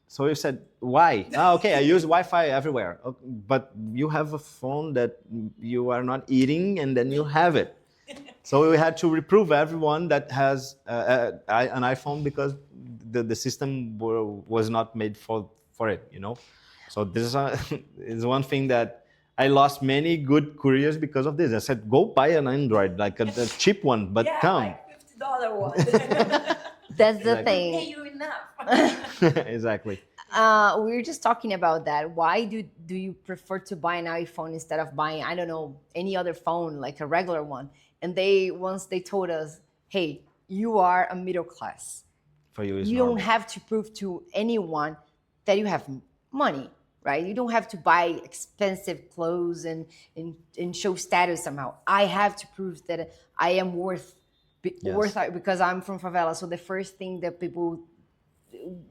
So you said, why? Okay, I use Wi-Fi everywhere. Okay, but you have a phone that you are not eating, and then you have it. So we had to reprove everyone that has an iPhone because the system was not made for it, So this is one thing that I lost many good couriers because of this. I said, go buy an Android, like a cheap one, but Yeah, come. like $50 one. That's the Pay thing. you enough. Exactly. We were just talking about that. Why do you prefer to buy an iPhone instead of buying, I don't know, any other phone, like a regular one? And once they told us, hey, you are a middle class. For you, it's You normal. don't have to prove to anyone that you have money, right? You don't have to buy expensive clothes and show status somehow. I have to prove that I am worth it because I'm from favela. So the first thing that people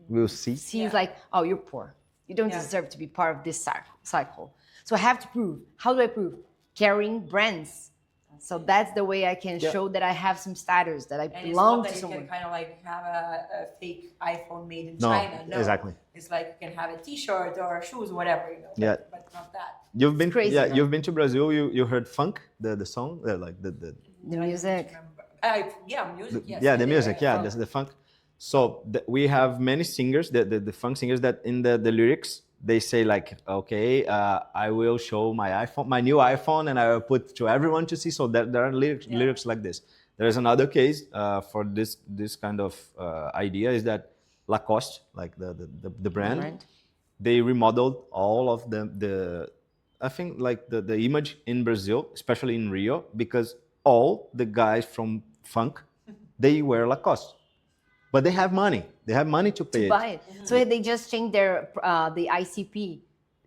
We'll see. is like, oh, you're poor. You don't deserve to be part of this cycle. So I have to prove. How do I prove? Carrying brands. So that's the way I can show that I have some status, that I belong to someone. You can kind of like have a fake iPhone made in No, China. No, exactly. It's like you can have a T-shirt or shoes, whatever, Yeah. but not that. You've been crazy, right? You've been to Brazil. You heard funk, the song, like the music. Music. Yes. the music, that's the funk. So we have many singers, the funk singers, that in the lyrics they say like, okay, I will show my new iPhone, and I will put to everyone to see. So there are lyrics like this. There's another case for this kind of idea is that Lacoste, like the brand, they remodeled all of the I think like the image in Brazil, especially in Rio, because all the guys from funk, they wear Lacoste. But they have money. They have money to pay. Buy it. So they just changed their the ICP.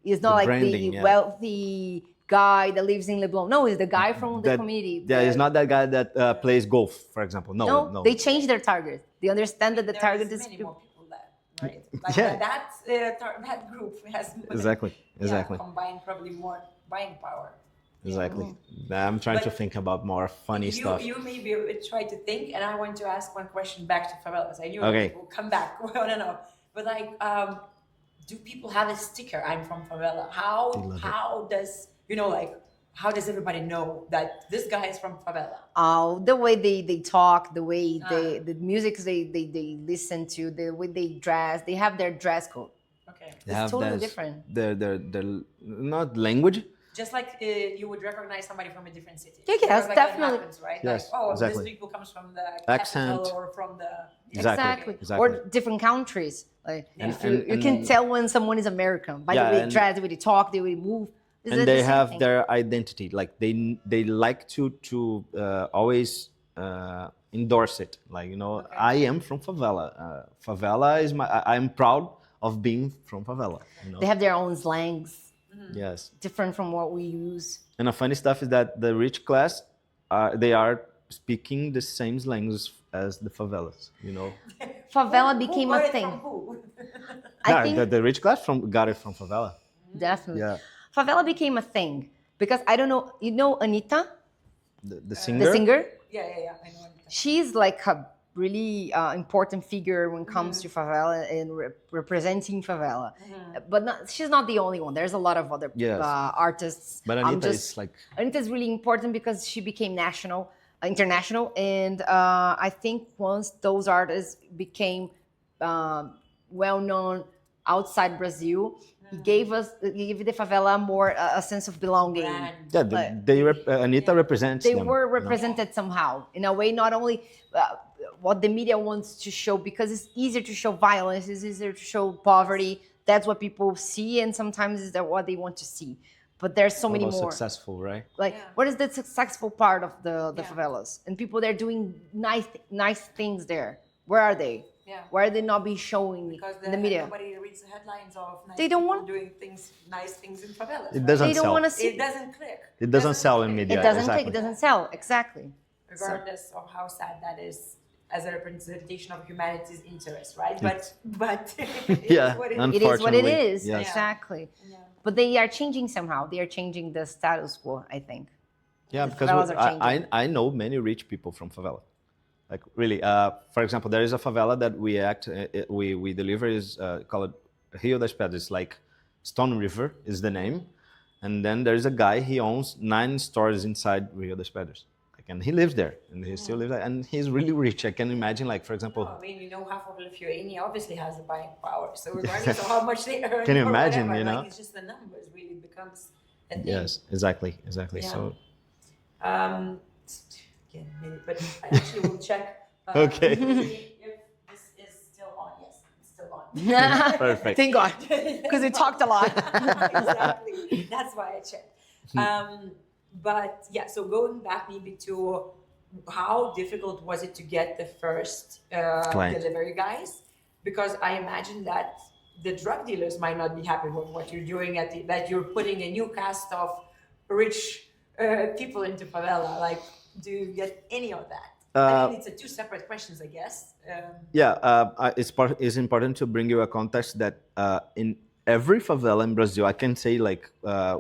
It's not like branding, the wealthy guy that lives in Leblon. No, it's the guy from the community. Yeah, it's not that guy that plays golf, for example. No. They changed their target. They understand that the target is many more people that, right? Like that group has exactly. combined probably more buying power. Exactly. I'm trying to think about more funny stuff. You maybe try to think, and I want to ask one question back to favelas. I knew we'll come back. I don't know, but like, do people have a sticker? I'm from favela. How does how does everybody know that this guy is from favela? Oh, the way they talk, the way the music they listen to, the way they dress, they have their dress code. Okay, it's totally different. Their not language. Just like you would recognize somebody from a different city. Yes, like definitely. Happens, right? Yes, like, exactly. This people comes from the Accent. capital or from the... Exactly. Or different countries. Like you can tell when someone is American by the way they dress, the way they talk, the way they move. Is and it they the same have thing? their identity. Like they like to always endorse it. Like, you know, I am from favela. Favela is my. I'm proud of being from favela. You know. They have their own slangs, Yes. different from what we use. And the funny stuff is that the rich class, they are speaking the same slangs as the favelas. You know. Favela Who became got a it thing. from who? I Yeah, think the rich class got it from favela. definitely. Yeah. Favela became a thing because I don't know. You know Anita, The singer. the singer. Yeah, I know. She's like a really important figure when it comes to favela and representing favela. But she's not the only one. There's a lot of other Yes. Artists. But Anita is like. Anita's really important because she became international, and I think once those artists became well known outside Brazil, he gave the favela more a sense of belonging. Brand. Yeah, Anita represents They them. were you know? represented somehow in a way, not only what the media wants to show, because it's easier to show violence, it's easier to show poverty. That's what people see, and sometimes is that what they want to see. But there's so many About more. successful, right? Like, what is the successful part of the favelas? And people they're doing nice things there. Where are they? Yeah. Why are they not being showing Because in the media? nobody reads the headlines of nice They don't people want- doing nice things in favelas. It right? doesn't They don't sell. want to see. It doesn't click. It doesn't sell in click. media. It doesn't exactly. click. It doesn't sell. Exactly. Regardless of how sad that is, as a representation of humanity's interest, right? But Yeah, what it It is what it Unfortunately, is. yes. Exactly. Yeah. But they are changing somehow. They are changing the status quo, I think. Yeah, The because favelas are changing. I know many rich people from favela. Like really, for example, there is a favela that we deliver is called Rio das Pedras. Like Stone River is the name, and then there is a guy. He owns 9 stores inside Rio das Pedras. Like, and he lives there, and he still lives there, and he's really rich. I can imagine, like for example, I mean, you know, half of Lithuania obviously has the buying power. So regardless of how much they earn, Can you or imagine, whatever, you know? like, it's just the numbers really becomes a thing. yes, exactly. Yeah. So Again, maybe, but I actually will check. Okay. If this is still on. Yes, it's still on. perfect. Thank God, because we talked a lot. Exactly. That's why I checked. But yeah, so going back maybe to how difficult was it to get the first Client. delivery guys? Because I imagine that the drug dealers might not be happy with what you're doing that you're putting a new cast of rich people into favela. Like, do you get any of that? I mean, it's 2 separate questions, I guess. It's important to bring you a context that in every favela in Brazil, I can say like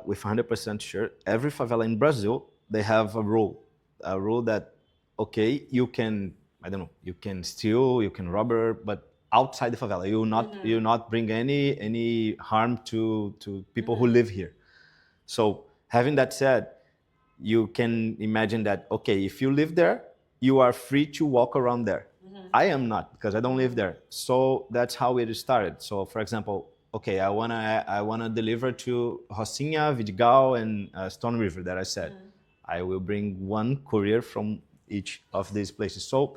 with 100% sure, every favela in Brazil, they have a rule that, okay, you can, I don't know, you can steal, you can rob, but outside the favela, you will not bring any harm to people who live here. So having that said, you can imagine that, okay, if you live there, you are free to walk around there. I am not, because I don't live there. So that's how it started. So for example, okay, I wanna deliver to Rocinha, Vidigal, and Stone River that I said. I will bring 1 courier from each of these places. So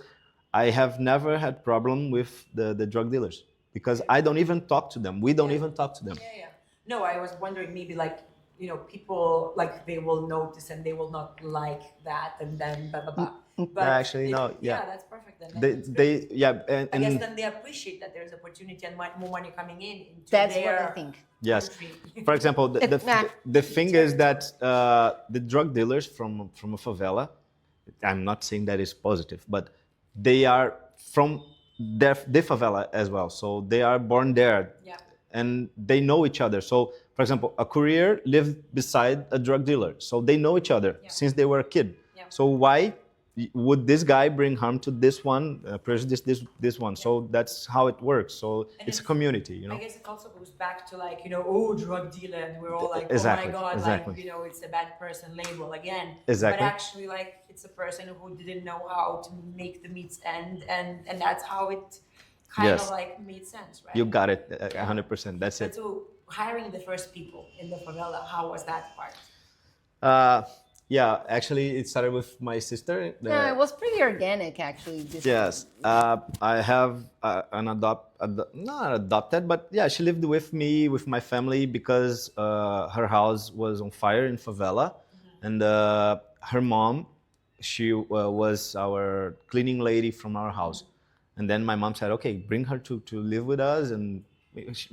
I have never had problem with the drug dealers because I don't even talk to them. We don't even talk to them. Yeah. No, I was wondering maybe like, you know, people like they will notice and they will not like that and then blah blah blah. But Actually, no, yeah. that's perfect then. They I guess then they appreciate that there's opportunity and more money coming in into That's their what I think. Yes. country. For example, the thing is that the drug dealers from a favela, I'm not saying that is positive, but they are from the favela as well. So they are born there. Yeah. And they know each other. So, for example, a courier lived beside a drug dealer. So they know each other since they were a kid. Yeah. So why would this guy bring harm to this one, prejudice this one? So that's how it works. So it's a community, you know. I guess it also goes back to like, you know, oh, drug dealer, and we're all like, Exactly, oh my God, exactly. like, you know, it's a bad person label again. Exactly. But actually, like, it's a person who didn't know how to make the meats end, and that's how it kind of like made sense, right? You got it, 100%. That's it. So hiring the first people in the favela, how was that part? Yeah, actually, it started with my sister. No, it was pretty organic actually. This Yes, I have not adopted, but yeah, she lived with me, with my family, because her house was on fire in favela, and her mom, she was our cleaning lady from our house, and then my mom said, okay, bring her to live with us, and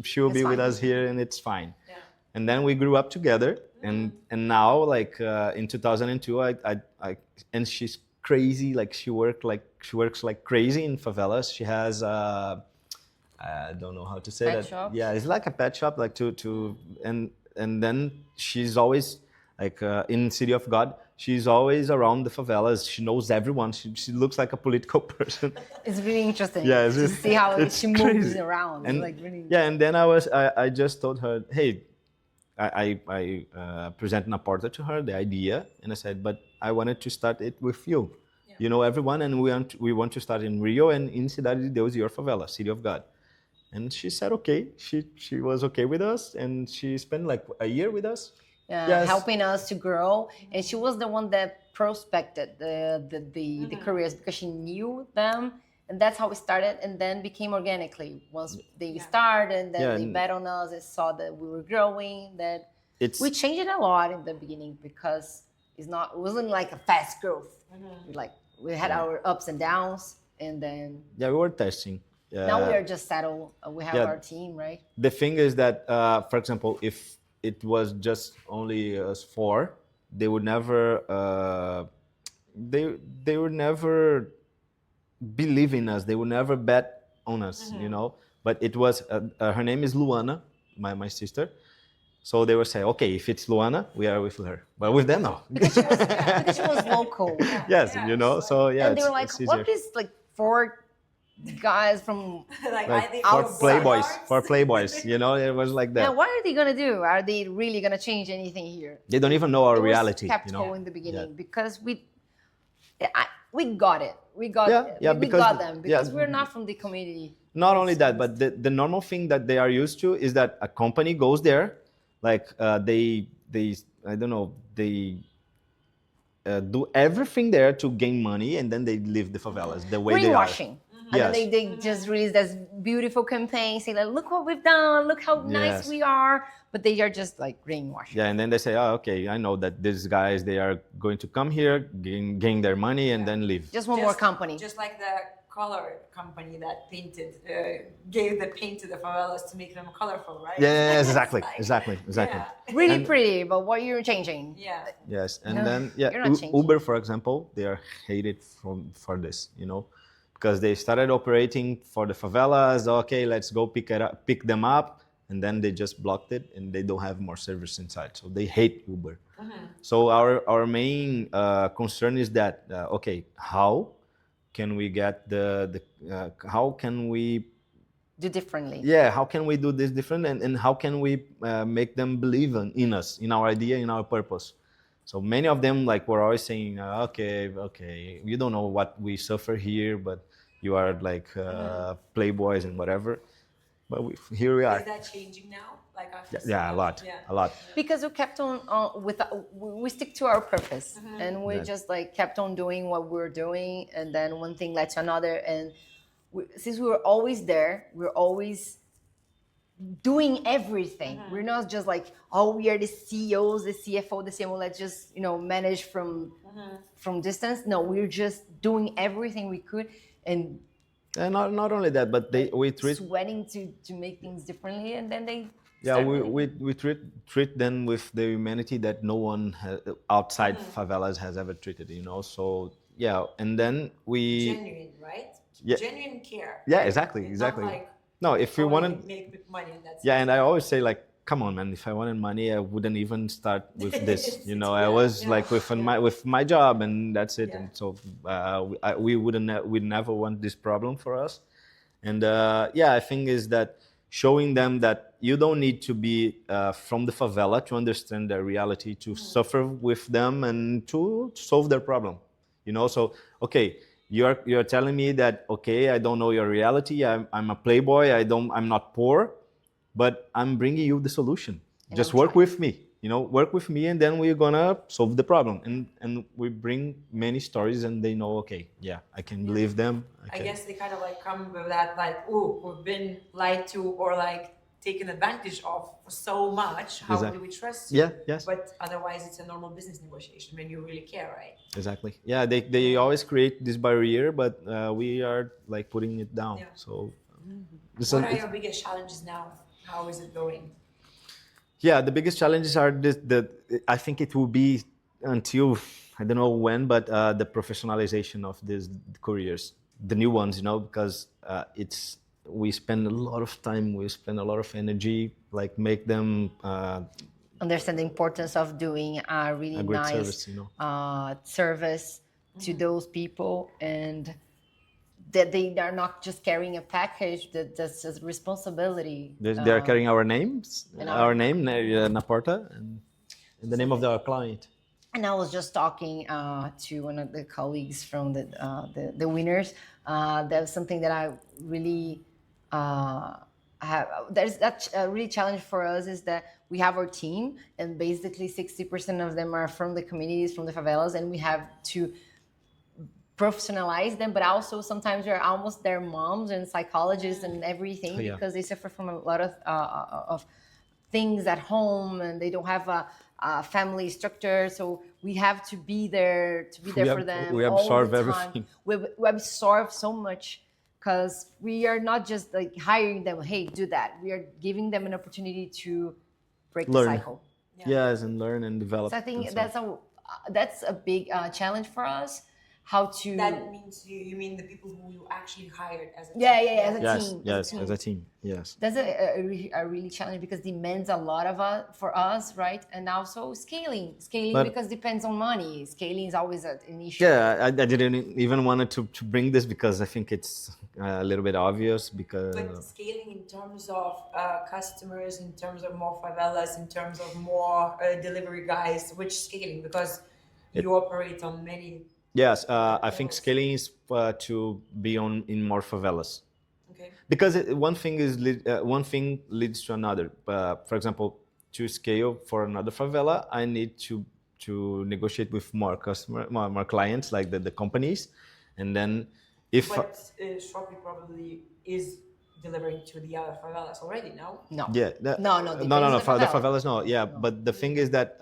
she will It's be with fine. us here, and it's fine. Yeah. And then we grew up together, and now like in 2002 I and she's crazy, like she works like crazy in favelas. She has I don't know how to say Pet that. shop? Yeah, it's like a pet shop, like to and then she's always like in City of God. She's always around the favelas. She knows everyone. She looks like a political person. It's really interesting Yeah, it's to really- see how it's she moves crazy. around. And Like really. yeah, and then I just told her, hey, I presented naPorta to her, the idea, and I said, but I wanted to start it with you. Yeah. You know everyone, and we want to start in Rio and in Cidade de Deus, your favela, City of God. And she said, okay. She was okay with us, and she spent like a year with us. Yes. Helping us to grow. And she was the one that prospected the careers because she knew them. And that's how we started, and then became organically. Once they started, and then Yeah, they and- bet on us and saw that we were growing, that It's we changed it a lot in the beginning because it wasn't like a fast growth. Like we had our ups and downs, and then yeah, we were testing. now we are just settled. We have yeah. our team, right? The thing is that, for example, if it was just only us four, they would never, they would never believe in us. They would never bet on us, you know. But it was her name is Luana, my sister. So they would say, okay, if it's Luana, we are with her. But with them, no. Because she was local. Yes, Yeah, you know. So yeah, And they were like, it's easier. what is like 4 guys from Like, I Like think for those playboys, stars- for playboys, you know, it was like yeah, that. what are they gonna do? Are they really gonna change anything here? They don't even know our It was reality, kept you know. in the beginning because we got it. We got Yeah, it. yeah, we because got the- them because yeah. we're not from the community. Not only that, but the normal thing that they are used to is that a company goes there, like they I don't know, they do everything there to gain money, and then they leave the favelas the way they are. Greenwashing. And Yes. then they just release this beautiful campaign saying like, look what we've done, look how nice Yes. we are. But they are just like greenwashing. Yeah, and then they say, oh, okay, I know that these guys, they are going to come here, gain their money, and then leave. Just one more company. Just like the color company that painted, gave the paint to the favelas to make them colorful, right? Yes, exactly, It's like- exactly. Yeah. Really pretty, but what you're changing? Yeah. Yes, and No, then yeah, you're not changing. Uber, for example, they are hated for this, you know, because they started operating for the favelas. Okay, let's go pick them up, and then they just blocked it, and they don't have more service inside, so they hate Uber. So our main concern is that okay, how can we get how can we Do differently. how can we do this different, and how can we make them believe in us, in our idea, in our purpose? So many of them like were always saying, okay, you don't know what we suffer here, but you are like playboys and whatever. But here we are. Is that changing now? Like after Yeah, a so lot, much? Yeah. a lot. Because we kept on we stick to our purpose, and we That- just like kept on doing what we were doing, and then one thing led to another, and since we were always there, we're always doing everything. We're not just like, oh, we are the CEOs, the CFO, the CMO. Let's just manage from distance. No, we're just doing everything we could, and not only that, but we treat sweating to make things differently, and then they Yeah, start we treat them with the humanity that no one outside favelas has ever treated, you know. So yeah, and then we Genuine, right? Yeah. Genuine care. yeah, right? exactly, It's exactly. Not like, No, if you oh, wanted make money and that's yeah, it. and I always say like, come on, man, if I wanted money, I wouldn't even start with this, you know. I was Yeah, like with my job, and that's it. Yeah. And so we'd never want this problem for us. And I think is that showing them that you don't need to be from the favela to understand their reality, to suffer with them, and to solve their problem, you know. So okay, you're telling me that, okay, I don't know your reality, I'm a playboy, I'm not poor, but I'm bringing you the solution. Just I'm work trying. with me, work with me, and then we're gonna solve the problem. And we bring many stories, and they know, okay, yeah, I can believe them. I guess they kind of like come with that, like, oh, we've been lied to or like taken advantage of for so much. How Exactly. do we trust you? Yeah, yes. But otherwise, it's a normal business negotiation when you really care, right? Exactly. Yeah, they always create this barrier, but we are like putting it down. Yeah. So, What are your biggest challenges now? How is it going? yeah, the biggest challenges are this. I think it will be until I don't know when, but the professionalization of these careers, the new ones, because we spend a lot of time, we spend a lot of energy, like make them Understand the importance of doing a really a great nice service, service to those people, and that they are not just carrying a package, that's a responsibility. They are carrying our names, and our name, naPorta, and the name of our client. And I was just talking to one of the colleagues from the winners. That's something that I really have. That's a really challenge for us, is that we have our team, and basically 60% of them are from the communities, from the favelas, and we have to professionalize them, but also sometimes we're almost their moms and psychologists and everything, because they suffer from a lot of things at home, and they don't have a family structure. So we have to be there for them. We absorb everything. We absorb so much, because we are not just like hiring them, hey, do that. We are giving them an opportunity to break the cycle. Yes, and learn and develop. So I think that's a big challenge for us. How to... That means you mean the people who you actually hired as a team? Yeah, as a team. Yes, as a team, yes. That's a really challenge, because demands a lot of for us, right? And also scaling, because depends on money. Scaling is always an issue. Yeah, I didn't even want to bring this, because I think it's a little bit obvious, because... But scaling in terms of customers, in terms of more favelas, in terms of more delivery guys, which scaling? Because you operate on many... Yes, I think scaling is to be in more favelas. Okay. Because one thing leads to another. For example, to scale for another favela, I need to negotiate with more clients, like the companies, and then if. But Shopee probably is delivering to the other favelas already, no? No. Yeah. No. The favelas, no. Yeah, but the thing is that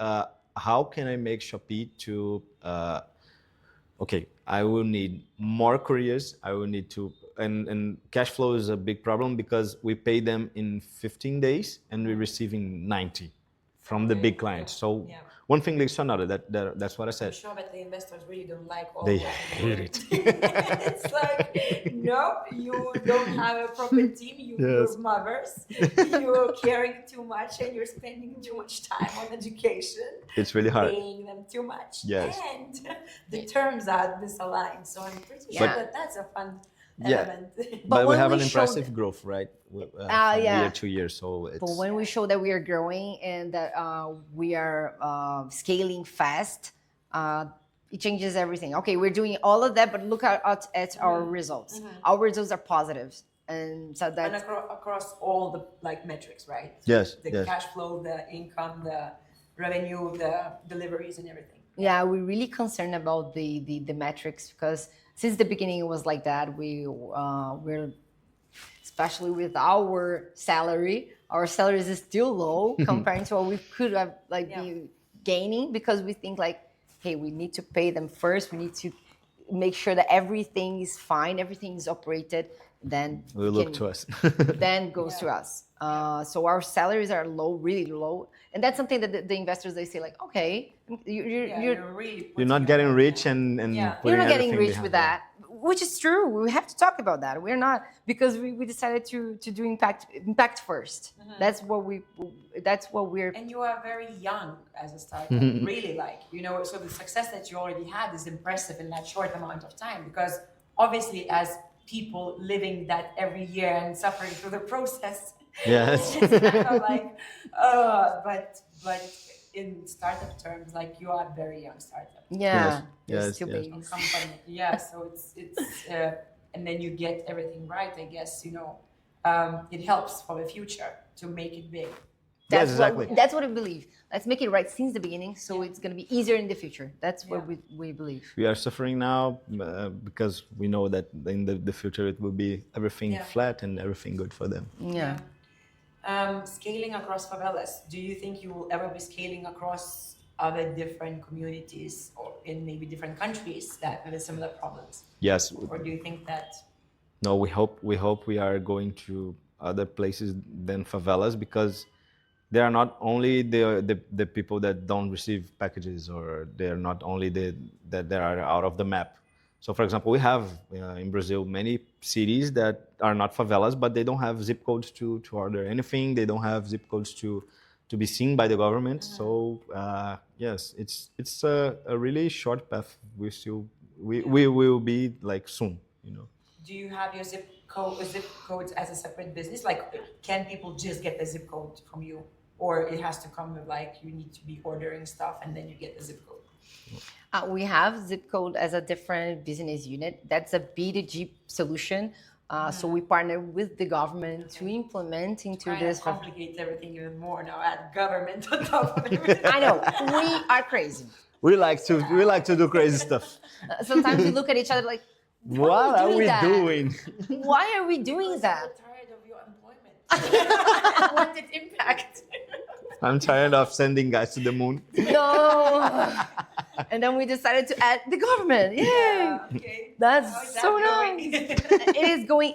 how can I make Shopee to okay, I will need more couriers. I will need to, and cash flow is a big problem, because we pay them in 15 days and we're receiving 90 from the big clients. So one thing leads to another. That's what I said. I'm sure that the investors really don't like all They that. hate it. It's like, no, you don't have a proper team. You're mothers. You're caring too much, and you're spending too much time on education. It's really hard. Paying them too much. Yes. And the terms are misaligned. So I'm pretty sure that that's a fun element. But we have an impressive growth, right? From year to year. So it's... But when we show that we are growing and that we are scaling fast, it changes everything. Okay, we're doing all of that, but look at our results. Our results are positive. And so that's... And across all the metrics, right? Yes. The cash flow, the income, the revenue, the deliveries, and everything. Yeah, we're really concerned about the metrics, because since the beginning it was like that. We're, especially with our salaries is still low compared to what we could have be gaining, because we think like, hey, we need to pay them first. We need to make sure that everything is fine, everything is operated. Then look to us. Then goes to us. So our salaries are low, really low, and that's something that the investors, they say like, okay, you're not getting rich and you're not getting rich with that, which is true. We have to talk about that. We're not, because we decided to do impact first. That's what we're. And you are very young as a startup, really, so the success that you already had is impressive in that short amount of time, because obviously as people living that every year and suffering through the process. Yes. It's kind of like, but in startup terms, like, you are a very young startup. Yeah. Yes. Still babies. Company. Yeah. So it's and then you get everything right. I guess it helps for the future to make it big. Yes, That's what exactly. that's what I believe. Let's make it right since the beginning, so it's gonna be easier in the future. That's what we believe. We are suffering now because we know that in the future it will be everything flat and everything good for them. Yeah. Scaling across favelas, do you think you will ever be scaling across other different communities or in maybe different countries that have similar problems? Yes. Or do you think that No, we hope we are going to other places than favelas because they are not only the people that don't receive packages, or they're not only that they are out of the map. So, for example, we have in Brazil many cities that are not favelas, but they don't have zip codes to order anything. They don't have zip codes to be seen by the government. So yes, it's a really short path. We will be like soon, you know. do you have your zip codes as a separate business? Like, can people just get the zip code from you, or it has to come with like you need to be ordering stuff and then you get the zip code? We have zip code as a different business unit. That's a B2G solution. So we partner with the government to implement into Kind this. of complicates everything even more now. Add government on top of everything. I know we are crazy. We like to do crazy stuff. Sometimes we look at each other like, What are we that? doing? Why are we doing that? I'm tired of your employment. What's its impact? I'm tired of sending guys to the moon. No. And then we decided to add the government. Yay! Okay. That's How is that so going? nice. It is going.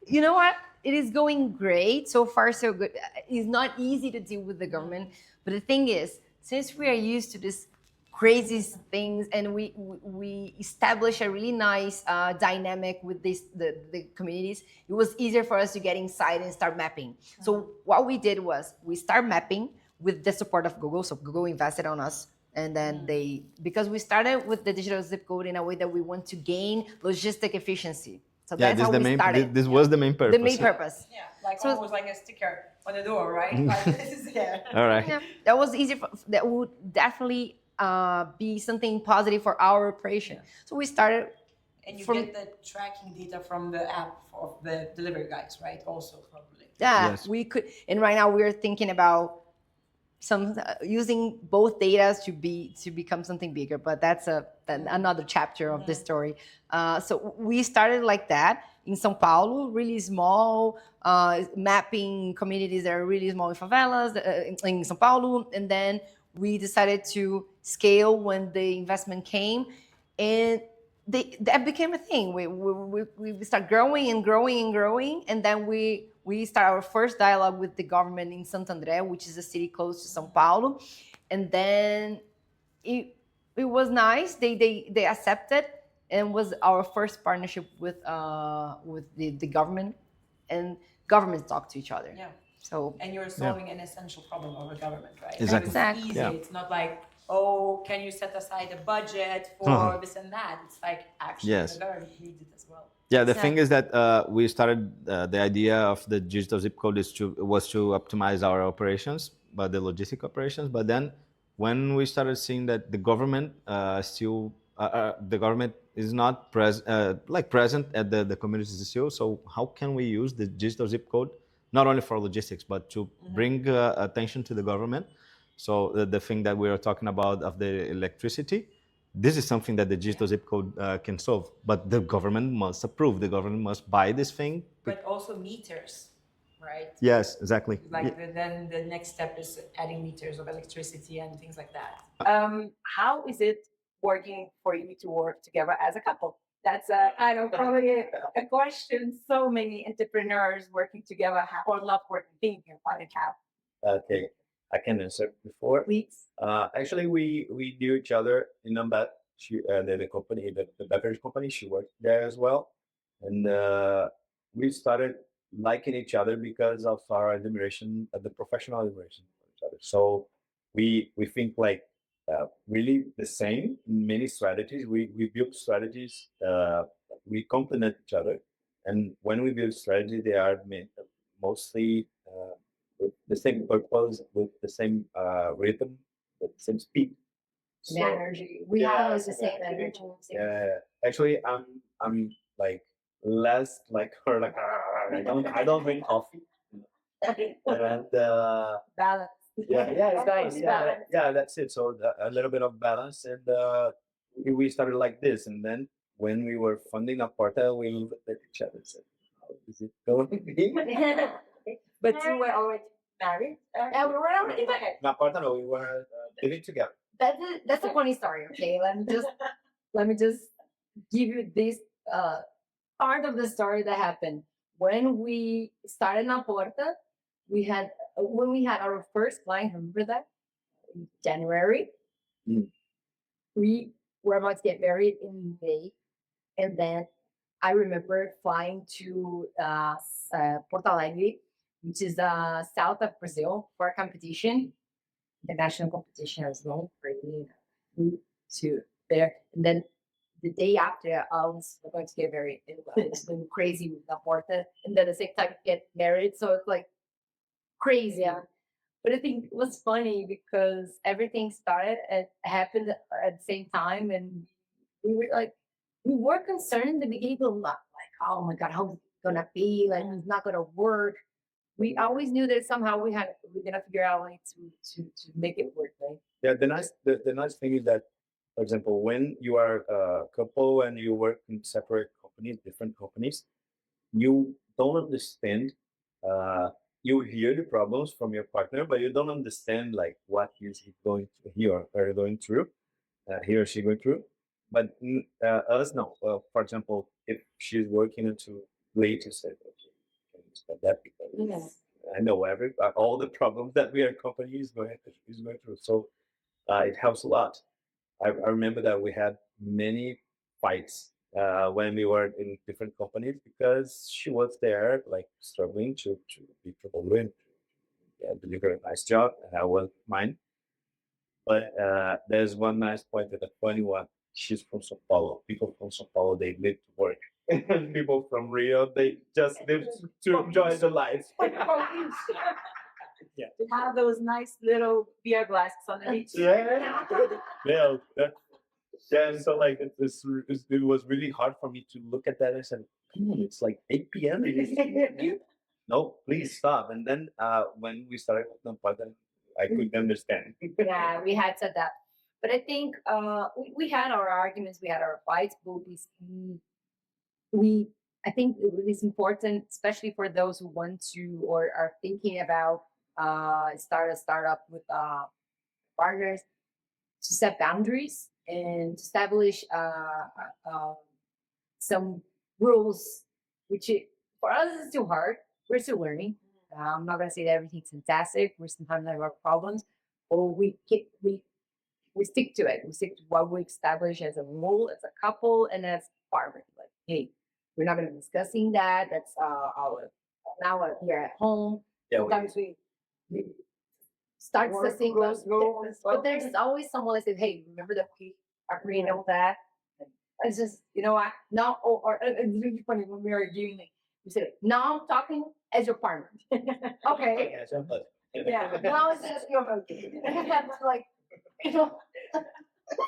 You know what? It is going great so far. So good. It's not easy to deal with the government, but the thing is, since we are used to this crazy things, and we establish a really nice dynamic with the communities, it was easier for us to get inside and start mapping. So what we did was we start mapping with the support of Google. So Google invested on us, and then because we started with the digital zip code in a way that we want to gain logistic efficiency. So Yeah, that's how we started. this was the main purpose. The main purpose. Yeah, like So- almost like a sticker on the door, right? Like this is here. All right. Yeah, that was easy. That would definitely be something positive for our operation. So we started. And you From- get the tracking data from the app of the delivery guys, right? Also, probably. Yeah, Yes. we could. And right now we're thinking about using both data to become something bigger. But that's another chapter of the story. So we started like that in São Paulo, really small, mapping communities that are really small in favelas in São Paulo, and then we decided to scale when the investment came, and that became a thing. We start growing and growing and growing, and then we start our first dialogue with the government in Santo André, which is a city close to São Paulo, and then it was nice. They accepted, and was our first partnership with the government, and governments talk to each other. Yeah. So And you're solving an essential problem of a government, right? Exactly. Exactly. It's easy. Yeah. It's not like, oh, can you set aside a budget for this and that? It's like actually Yes. the government needs it as well. Yeah, the thing is that we started the idea of the digital zip code was to optimize our operations, but the logistic operations. But then, when we started seeing that the government the government is not present at the communities still. So how can we use the digital zip code not only for logistics but to bring attention to the government? So the thing that we are talking about of the electricity, this is something that the digital zip code can solve, but the government must approve. The government must buy this thing. But also meters, right? Yes, exactly. Like then the next step is adding meters of electricity and things like that. How is it working for you to work together as a couple? That's I don't probably a question so many entrepreneurs working together have or not working being here probably have. Okay, I can answer before. Please. Actually, we knew each other in Ambat. She, the company, the beverage company, she worked there as well, and we started liking each other because of our admiration, the professional admiration for each other. So we think like really the same in many strategies. We build strategies. We complement each other, and when we build strategy, they are mostly. With the same purpose, with the same rhythm, with the same speed. The energy. We have the same energy. Yeah, actually, I'm like less like her. Like I don't drink coffee. And Balance. yeah, of Nice. course, yeah, that's it. So a little bit of balance, and we started like this, and then when we were funding naPorta, we looked at each other and said, "How is it going to be?" But you were already married? Yeah, we were already married. naPorta, no, we were living together. That's a funny story. Okay, let me just give you this part of the story that happened when we started naPorta. We had when we had our first client. Remember that in January. Mm. We were about to get married in May, and then I remember flying to Porto Alegre, which is south of Brazil, for a competition, international competition as well, bringing to there. And then the day after, I was going to get married. It's been crazy with naPorta, and then the same time get married. So it's like crazy. Yeah. But I think it was funny because everything started and happened at the same time, and we were concerned in the beginning, but not like, oh my god, how's it gonna be? Like, it's not gonna work. We always knew that somehow we're gonna figure out a way to make it work, right? Yeah, the nice thing is that, for example, when you are a couple and you work in separate companies, different companies, you don't understand. Uh, you hear the problems from your partner, but you don't understand like what is he going to, he or her going through, he or she going through. But us, no. For example, if she's working until late, you say, okay, can you spend that because I know all the problems that we are company is going through. So it helps a lot. I remember that we had many fights when we were in different companies because she was there like struggling to be promoted and deliver a nice job, and I was mine. But there's one nice point that a funny one. She's from São Paulo. People from São Paulo, they live to work. And people from Rio, they just live to enjoy the life. Yeah. To have those nice little beer glasses on the beach. Yeah. Yeah. Yeah. So like it was really hard for me to look at that and said, "Come on, it's like 8 p.m. No, please stop." And then when we started with the podcast, I couldn't understand. Yeah, we had to adapt. But I think we had our arguments, we had our fights, but we I think it is important, especially for those who want to or are thinking about start a startup with partners, to set boundaries and to establish some rules, which for us is still hard. We're still learning. I'm not gonna say that everything's fantastic. We sometimes have our problems, but we stick to it. We stick to what we establish as a rule, as a couple, and as partners. Like, hey, we're not gonna be discussing that. That's our now here at home. Yeah, Sometimes we start discussing, but there's always someone that says, "Hey, remember that we agreed on that." It's just, you know what? Now, or it's really funny when we were doing it. We said, "Now I'm talking as your partner." Okay. Yeah, so, but- Yeah. Now it's just your vote. That's like, you know.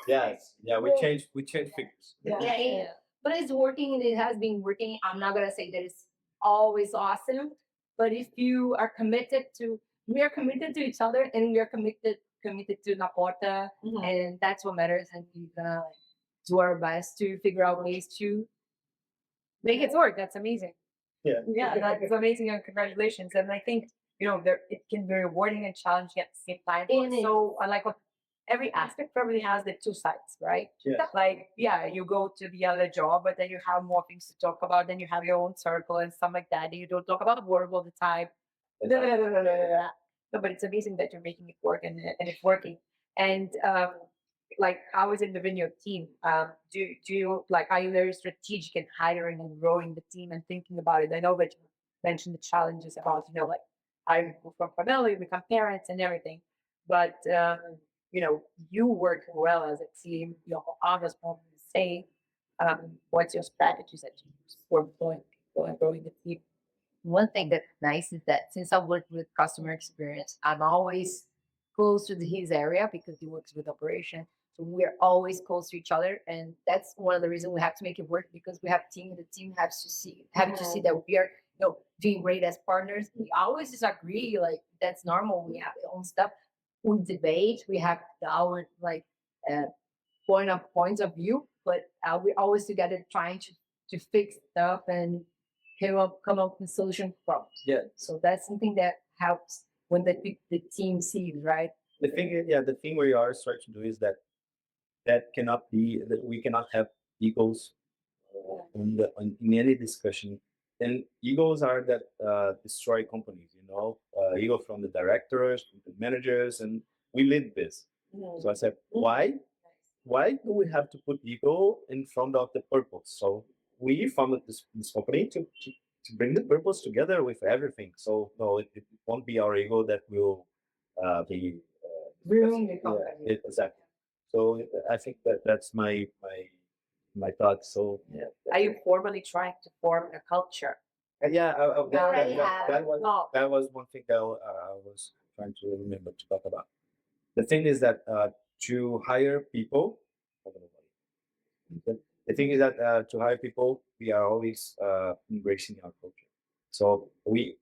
Yes. Yeah, we changed figures. Yeah. But it's working and it has been working. I'm not gonna say that it's always awesome, but if you are committed to, we are committed to each other, and we are committed to naPorta, and that's what matters. And we're gonna do our best to figure out ways to make it work. That's amazing. Yeah. Yeah, that's amazing, and congratulations. And I think, it can be rewarding and challenging at the same time. It So I like what every aspect probably has the two sides, right? Yeah. Like, yeah, you go to the other job, but then you have more things to talk about. Then you have your own circle and stuff like that. And you don't talk about work all the time. No, but it's amazing that you're making it work, and it's working. And like, how is it within your team? Do you like, are you very strategic in hiring and growing the team and thinking about it? I know that you mentioned the challenges about, like hiring people from family, become parents and everything, but you work well as a team. Your others probably say, what's your strategies that you use for growing people and growing the team? One thing that's nice is that since I work with customer experience, I'm always close to his area because he works with operation. So we're always close to each other, and that's one of the reasons we have to make it work, because we have team. The team has to see having to see that we are doing great as partners. We always disagree, like that's normal. We have our own stuff. We debate. We have our like uh, points of view, but we always together trying to fix stuff and come up with solution problems. Yeah. So that's something that helps when the team sees, right? The thing, the thing we are trying to do is that cannot be that we cannot have egos in any discussion. And egos are that destroy companies. Ego from the directors, from the managers, and we lead this. So I said, why? Why do we have to put ego in front of the purpose? So we founded this company to bring the purpose together with everything. So no, it won't be our ego that will be Ruin the company. exactly. So I think that's my thoughts. So yeah. Are you formally trying to form a culture? Yeah, already have that was one thing that I was trying to remember to talk about. The thing is that to hire people, I don't know what the thing is that to hire people, we are always embracing our culture. So we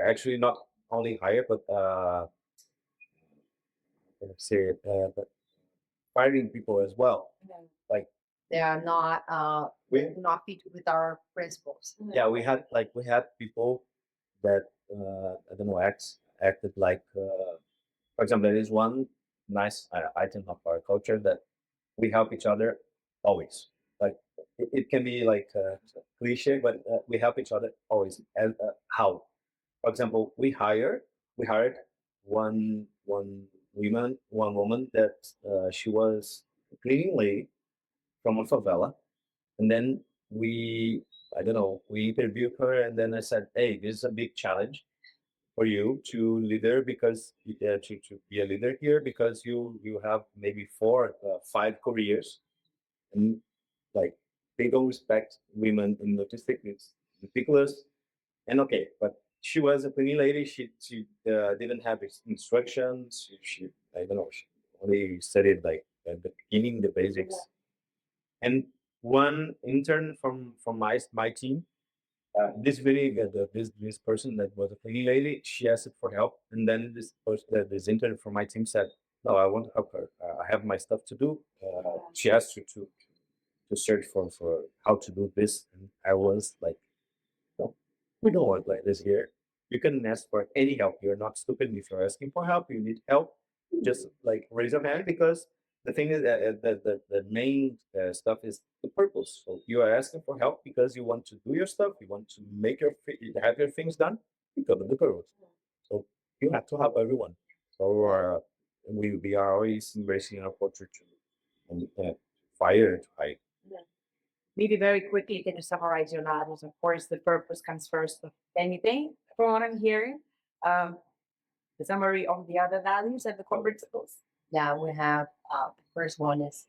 actually not only hire, but say but firing people as well. Like They are not we not fit with our principles. yeah, we had people that I don't know acted like for example, there is one nice item of our culture that we help each other always. Like it can be like cliche, but we help each other always. And how? For example, we hired one woman that she was a cleaning lady from a favela, and then I don't know, we interviewed her, and then I said, hey, this is a big challenge for you to leader because to be a leader here because you have maybe 4 5 careers, and like they don't respect women in logistics. It's ridiculous. And okay, but she was a cleaning lady. She didn't have instructions. She I don't know. She only studied like at the beginning the basics. And one intern from my team, this person that was a cleaning lady, she asked for help, and then this intern from my team said, "No, I want to help her. I have my stuff to do." She asked her to search for how to do this, and I was like, "No, we don't want like this here. You can ask for any help. You're not stupid. If you're asking for help, you need help. Just like raise your hand because." The thing is that the main stuff is the purpose. So you are asking for help because you want to do your stuff, you want to have your things done because of the purpose. So you have to help everyone. So we are always embracing our culture to fire to hide. Maybe very quickly, can you summarize your values? Of course, the purpose comes first of anything, from what I'm hearing. The summary of the other values and the core principles. Yeah, we have the first one is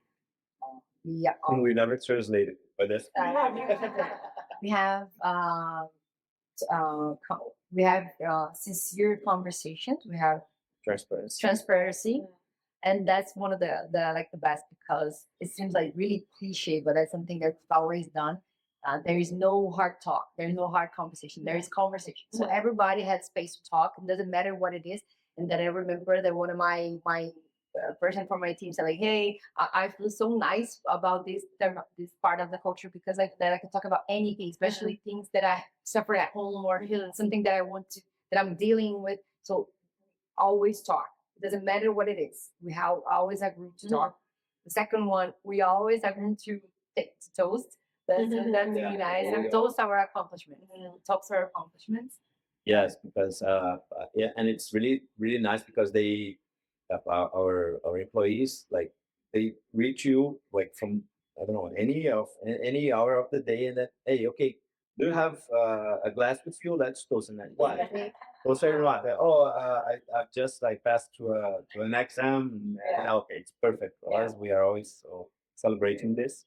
And we never translated, but that's we have sincere conversations. We have transparency, and that's one of the like the best because it seems like really cliche, but that's something that's always done. There is no hard talk. There is no hard conversation. There is conversation. So everybody had space to talk. It doesn't matter what it is. And then I remember that one of my person from my team said like, "Hey, I feel so nice about this part of the culture because I can talk about anything, especially things that I suffer at home or something that that I'm dealing with. So always talk. It doesn't matter what it is. We have always agree to talk. The second one, we always agree to toast. That's really nice. And toast our accomplishments. Toast our accomplishments. Yes, because yeah, and it's really nice because they our employees like they reach you like from I don't know any hour of the day, and then hey, okay, do you have a glass with you? Let's toast in that. Why? Toast everyone. Oh, I've just like passed to an exam. And, okay, it's perfect for us. We are always so celebrating this,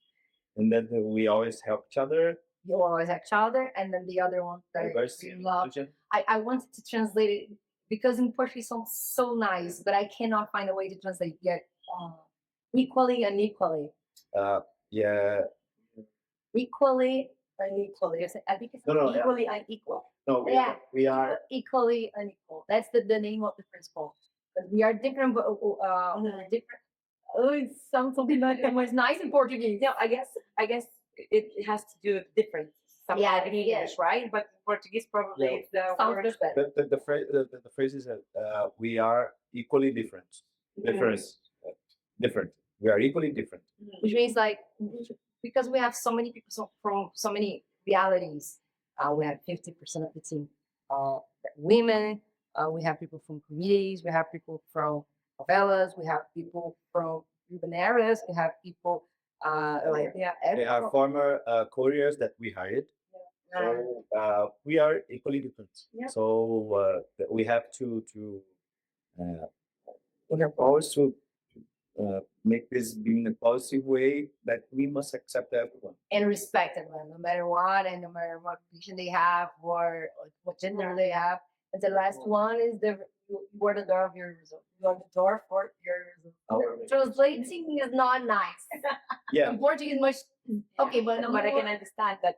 and then we always help each other. You always have each other, and then the other one that Diversity I and love. inclusion. I wanted to translate it because in Portuguese it sounds so nice, but I cannot find a way to translate yet. Equally and equally. Yeah, Equally unequally. I think it's No, yeah. equally unequal. No, Yeah. we are Equally unequal. That's the name of the principle. But we are different, but Mhm. different. Oh, it sounds something like it was nice in Portuguese. No, I guess it has to do with different. Something Yeah, like in English, right? But in Portuguese, probably Yeah. it's the Sounds word. just better. the phrase is that we are equally different. Difference, different. We are equally different. Which means like because we have so many people from so many realities, we have 50% of the team women. We have people from communities. We have people from favelas. We have people from urban areas. We have people like They are former couriers that we hired. So we are equally different. Yeah. So we have to we have always to make this be in a positive way that we must accept everyone. and respect everyone, no matter what, and no matter what religion they have or what gender they have. And the last one is you are the door of your result. You are the door for your result. Translating is not nice. Yeah, In Portuguese, much okay, but No, but I can understand that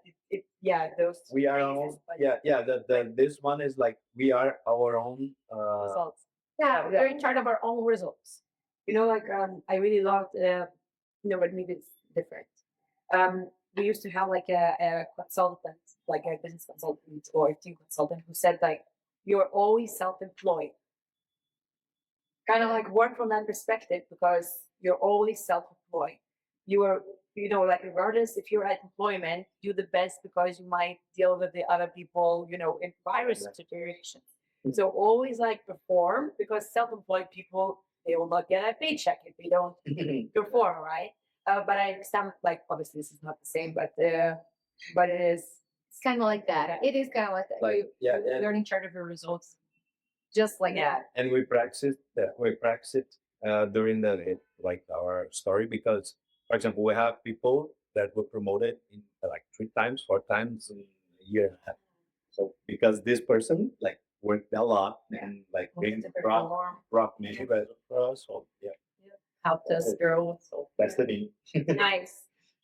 those we are our phrases, own. but Yeah. This one is like we are our own. results. yeah, Yeah. we're in charge of our own results. Like I really loved but maybe it's different. We used to have like a consultant, like a business consultant or a team consultant who said like you're always self-employed. Kind of like work from that perspective because you're always self-employed. You are like regardless if you're at employment, do the best because you might deal with the other people, in virus situations. So always like perform because self-employed people they will not get a paycheck if they don't perform, right? But I understand like obviously this is not the same, but it is. It's kind of like that. It is kind of like that. Like, yeah, and- You're in charge of your results, just like that. and we practice that. We practice it during like our story because, for example, we have people that were promoted in like 3 times, 4 times in a year and a half. So because this person like worked a lot and like Wanted to brought perform. many results for us. So yeah, Helped us grow. So that's the thing. nice.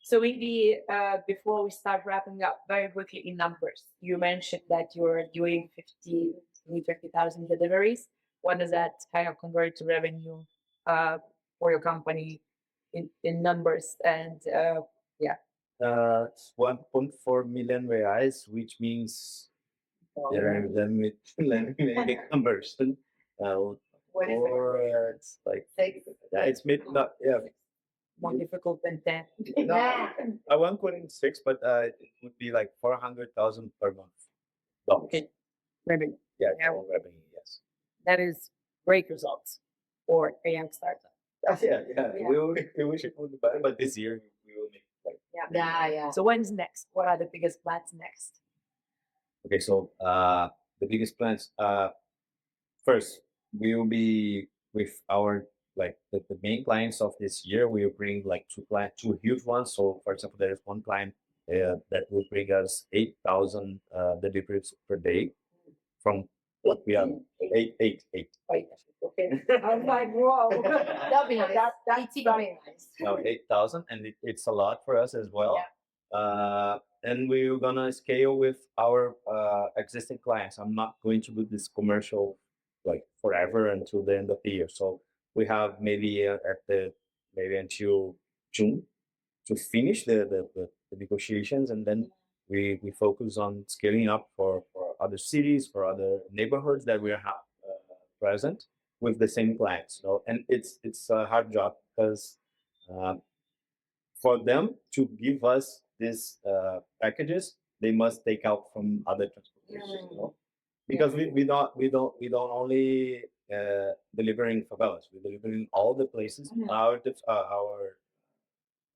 So maybe before we start wrapping up, very quickly in numbers, you mentioned that you're doing 50,000 deliveries. What does that kind of convert to revenue for your company in numbers? And It's 1.4 million reais, which means let me make a conversion. what is Or it? it's like Six. it's mid not yeah. More difficult than 10. Yeah. I won't put in 6, but it would be like 400,000 per month. Dollars. Okay. Revenue. Yeah, Yeah. total revenue. Yes. That is great results for a young startup. Yeah. Yeah. We wish it would be better, but this year we will make like. Yeah. So when's next? What are the biggest plans next? Okay, so the biggest plans. First, we will be with our like the main clients of this year. We will bring like 2 huge ones. So, for example, there is one client that will bring us 8,000 deliveries per day from what we are eight. Wait, okay. I'm like, whoa. That'll be nice. That's very nice. No, 8,000, and it's a lot for us as well. And we're gonna scale with our existing clients. I'm not going to do this commercial like forever until the end of the year. So we have maybe maybe until June to finish the negotiations, and then we focus on scaling up for other cities, for other neighborhoods that we have present with the same clients. So, and it's a hard job because for them to give us these packages, they must take out from other transportations. Because we don't only deliver in favelas. We deliver in all the places. Our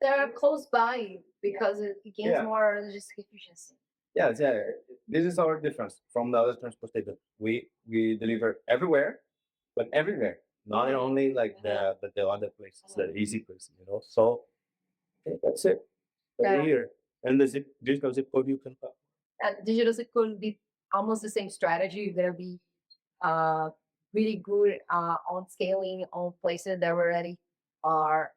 They're close by because it gains Yeah. more logistic efficiency. yeah. This is our difference from the other transportation. We deliver everywhere, but everywhere, not only like the other places, the easy places. So okay, that's it. Yeah. Here and the digital zip code you can find. And digital could be almost the same strategy. You're gonna be really good on scaling on places that already are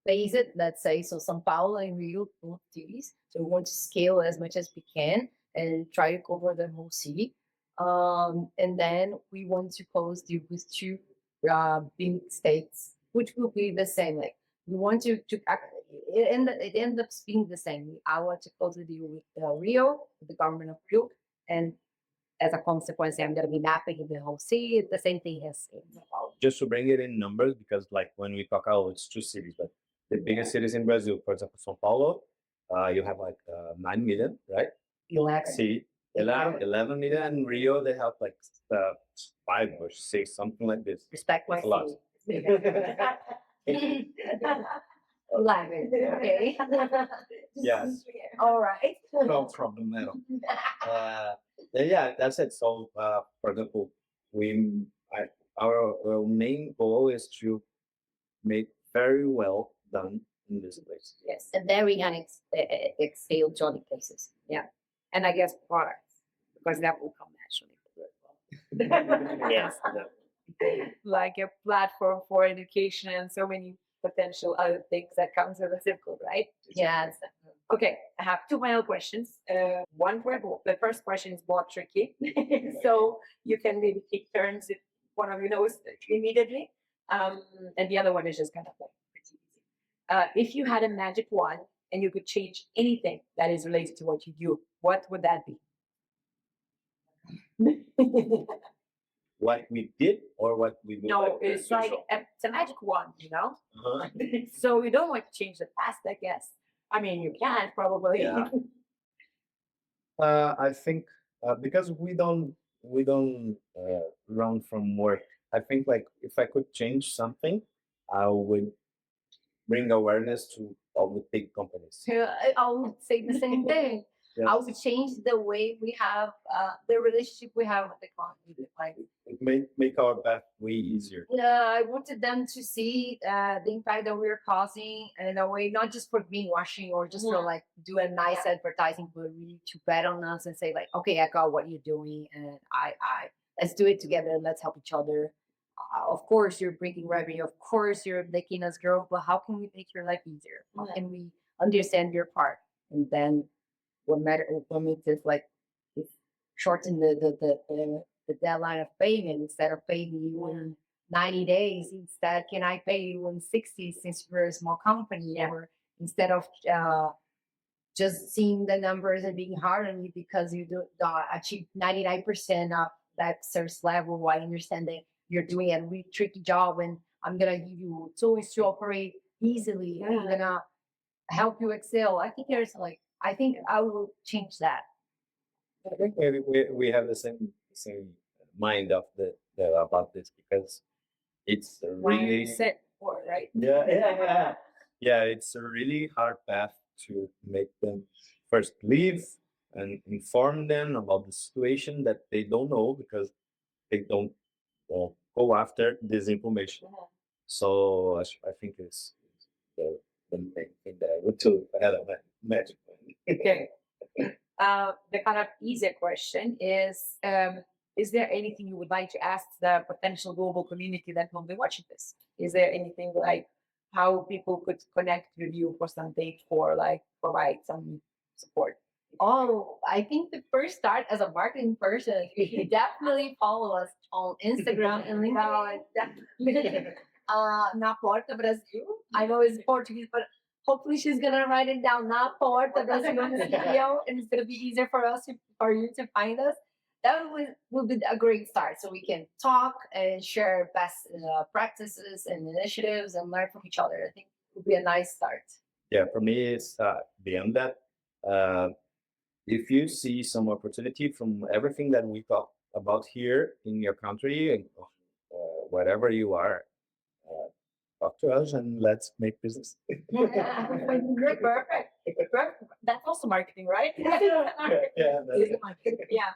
phase it, let's say, so São Paulo and Rio, both cities. So we want to scale as much as we can and try to cover the whole city. And then we want to close deal with two big states, which will be the same. Like we want it ends up being the same. I want to close the deal with Rio, with the government of Rio, and as a consequence, I'm going to be mapping the whole city. The same thing as in São Paulo. Just to bring it in numbers, because like when we talk out, it's two cities, but the biggest cities in Brazil, for example, São Paulo, you have like 9 million, right? 11. See, 11 million, and Rio, they have like 5 or 6, something like this. Respect my A lot. city. 11. Okay. Yes. All right. No problem at all. Yeah, that's it. So, for example, our main goal is to make very well done in this place. Yes, and very exhale jolly places. Yeah, and I guess products because that will come naturally. Yes. Like a platform for education and so many potential other things that comes with a circle, right? Yes. Okay, I have two final questions. One for the first question is more tricky, so you can maybe take turns if one of you knows immediately, and the other one is just kind of like pretty easy. If you had a magic wand and you could change anything that is related to what you do, what would that be? What we did or what we do? No, it's like it's a magic wand, you know. Uh-huh. So you don't want to change the past, I guess. I mean, you can probably. Yeah. I think because we don't run from work. I think like if I could change something, I would bring awareness to all the big companies. I would say the same thing. Yeah. I would change the way we have the relationship we have with the client. Like, It make our path way easier. I wanted them to see the impact that we're causing in a way, not just for greenwashing or just for like do a nice advertising, but really to bet on us and say like, okay, I got what you're doing, and I let's do it together. Let's help each other. Of course, you're bringing revenue. Of course, you're making us grow. But how can we make your life easier? How can we understand your part? And then what makes is like it's shorten the deadline of payment. Instead of paying you in 90 days, instead can I pay you in 60 since we're a small company? Or instead of just seeing the numbers and being hard on you because you do achieve 99% of that service level, I understand that you're doing a really tricky job, and I'm gonna give you tools to operate easily. I'm gonna help you excel. I think I think I will change that. I think we have the same mind of about this because it's a really Mindset for right. yeah, it's a really hard path to make them first leave and inform them about the situation that they don't know because they don't go after this information. So I think it's the main thing that I would do if I had a magic wand. Okay. The kind of easier question is there anything you would like to ask the potential global community that will be watching this? Is there anything like how people could connect with you for something or like provide some support? Oh, I think the first start as a marketing person, you definitely follow us on Instagram and LinkedIn. naPorta Brasil. I know it's Portuguese, but hopefully she's gonna write it down. naPorta Brasil CEO, and it's gonna be easier for for you to find us. That will be a great start, so we can talk and share best practices and initiatives and learn from each other. I think it would be a nice start. Yeah, for me, it's beyond that. If you see some opportunity from everything that we talk about here in your country and wherever you are, talk to us and let's make business. Perfect. That's also marketing, right? Yeah, Yeah.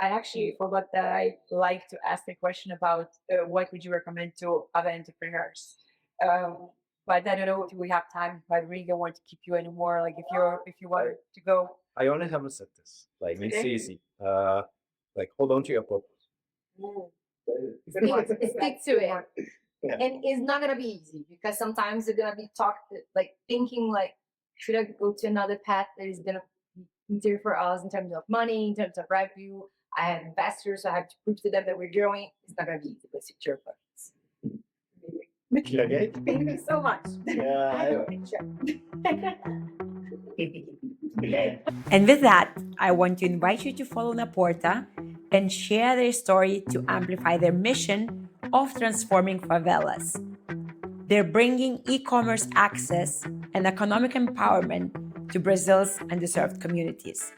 I actually forgot that I like to ask the question about what would you recommend to other entrepreneurs. But I don't know if we have time. But really don't want to keep you anymore. Like if you want to go. I only have a sentence. Like it's Okay. easy. Like hold on to your purpose. Good one. Stick to it. Yeah. And it's not gonna be easy because sometimes they're gonna be thinking like, should I go to another path that is gonna be easier for us in terms of money, in terms of revenue? I have investors, so I have to prove to them that we're growing. It's not gonna be easy, but it's your questions. Okay. Thank you so much. Yeah. And with that, I want to invite you to follow naPorta and share their story to amplify their mission of transforming favelas. They're bringing e-commerce access and economic empowerment to Brazil's underserved communities.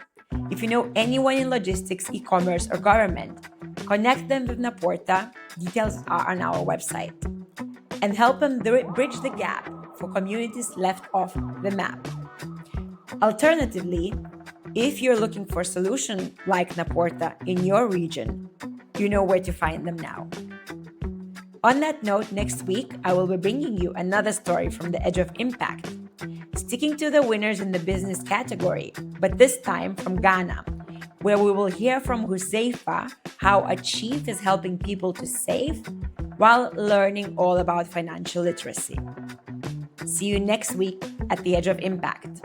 If you know anyone in logistics, e-commerce, or government, connect them with naPorta. Details are on our website. And help them bridge the gap for communities left off the map. Alternatively, if you're looking for a solution like naPorta in your region, you know where to find them now. On that note, next week, I will be bringing you another story from the edge of impact, sticking to the winners in the business category, but this time from Ghana, where we will hear from Huzaifa how a chief is helping people to save while learning all about financial literacy. See you next week at the Edge of Impact.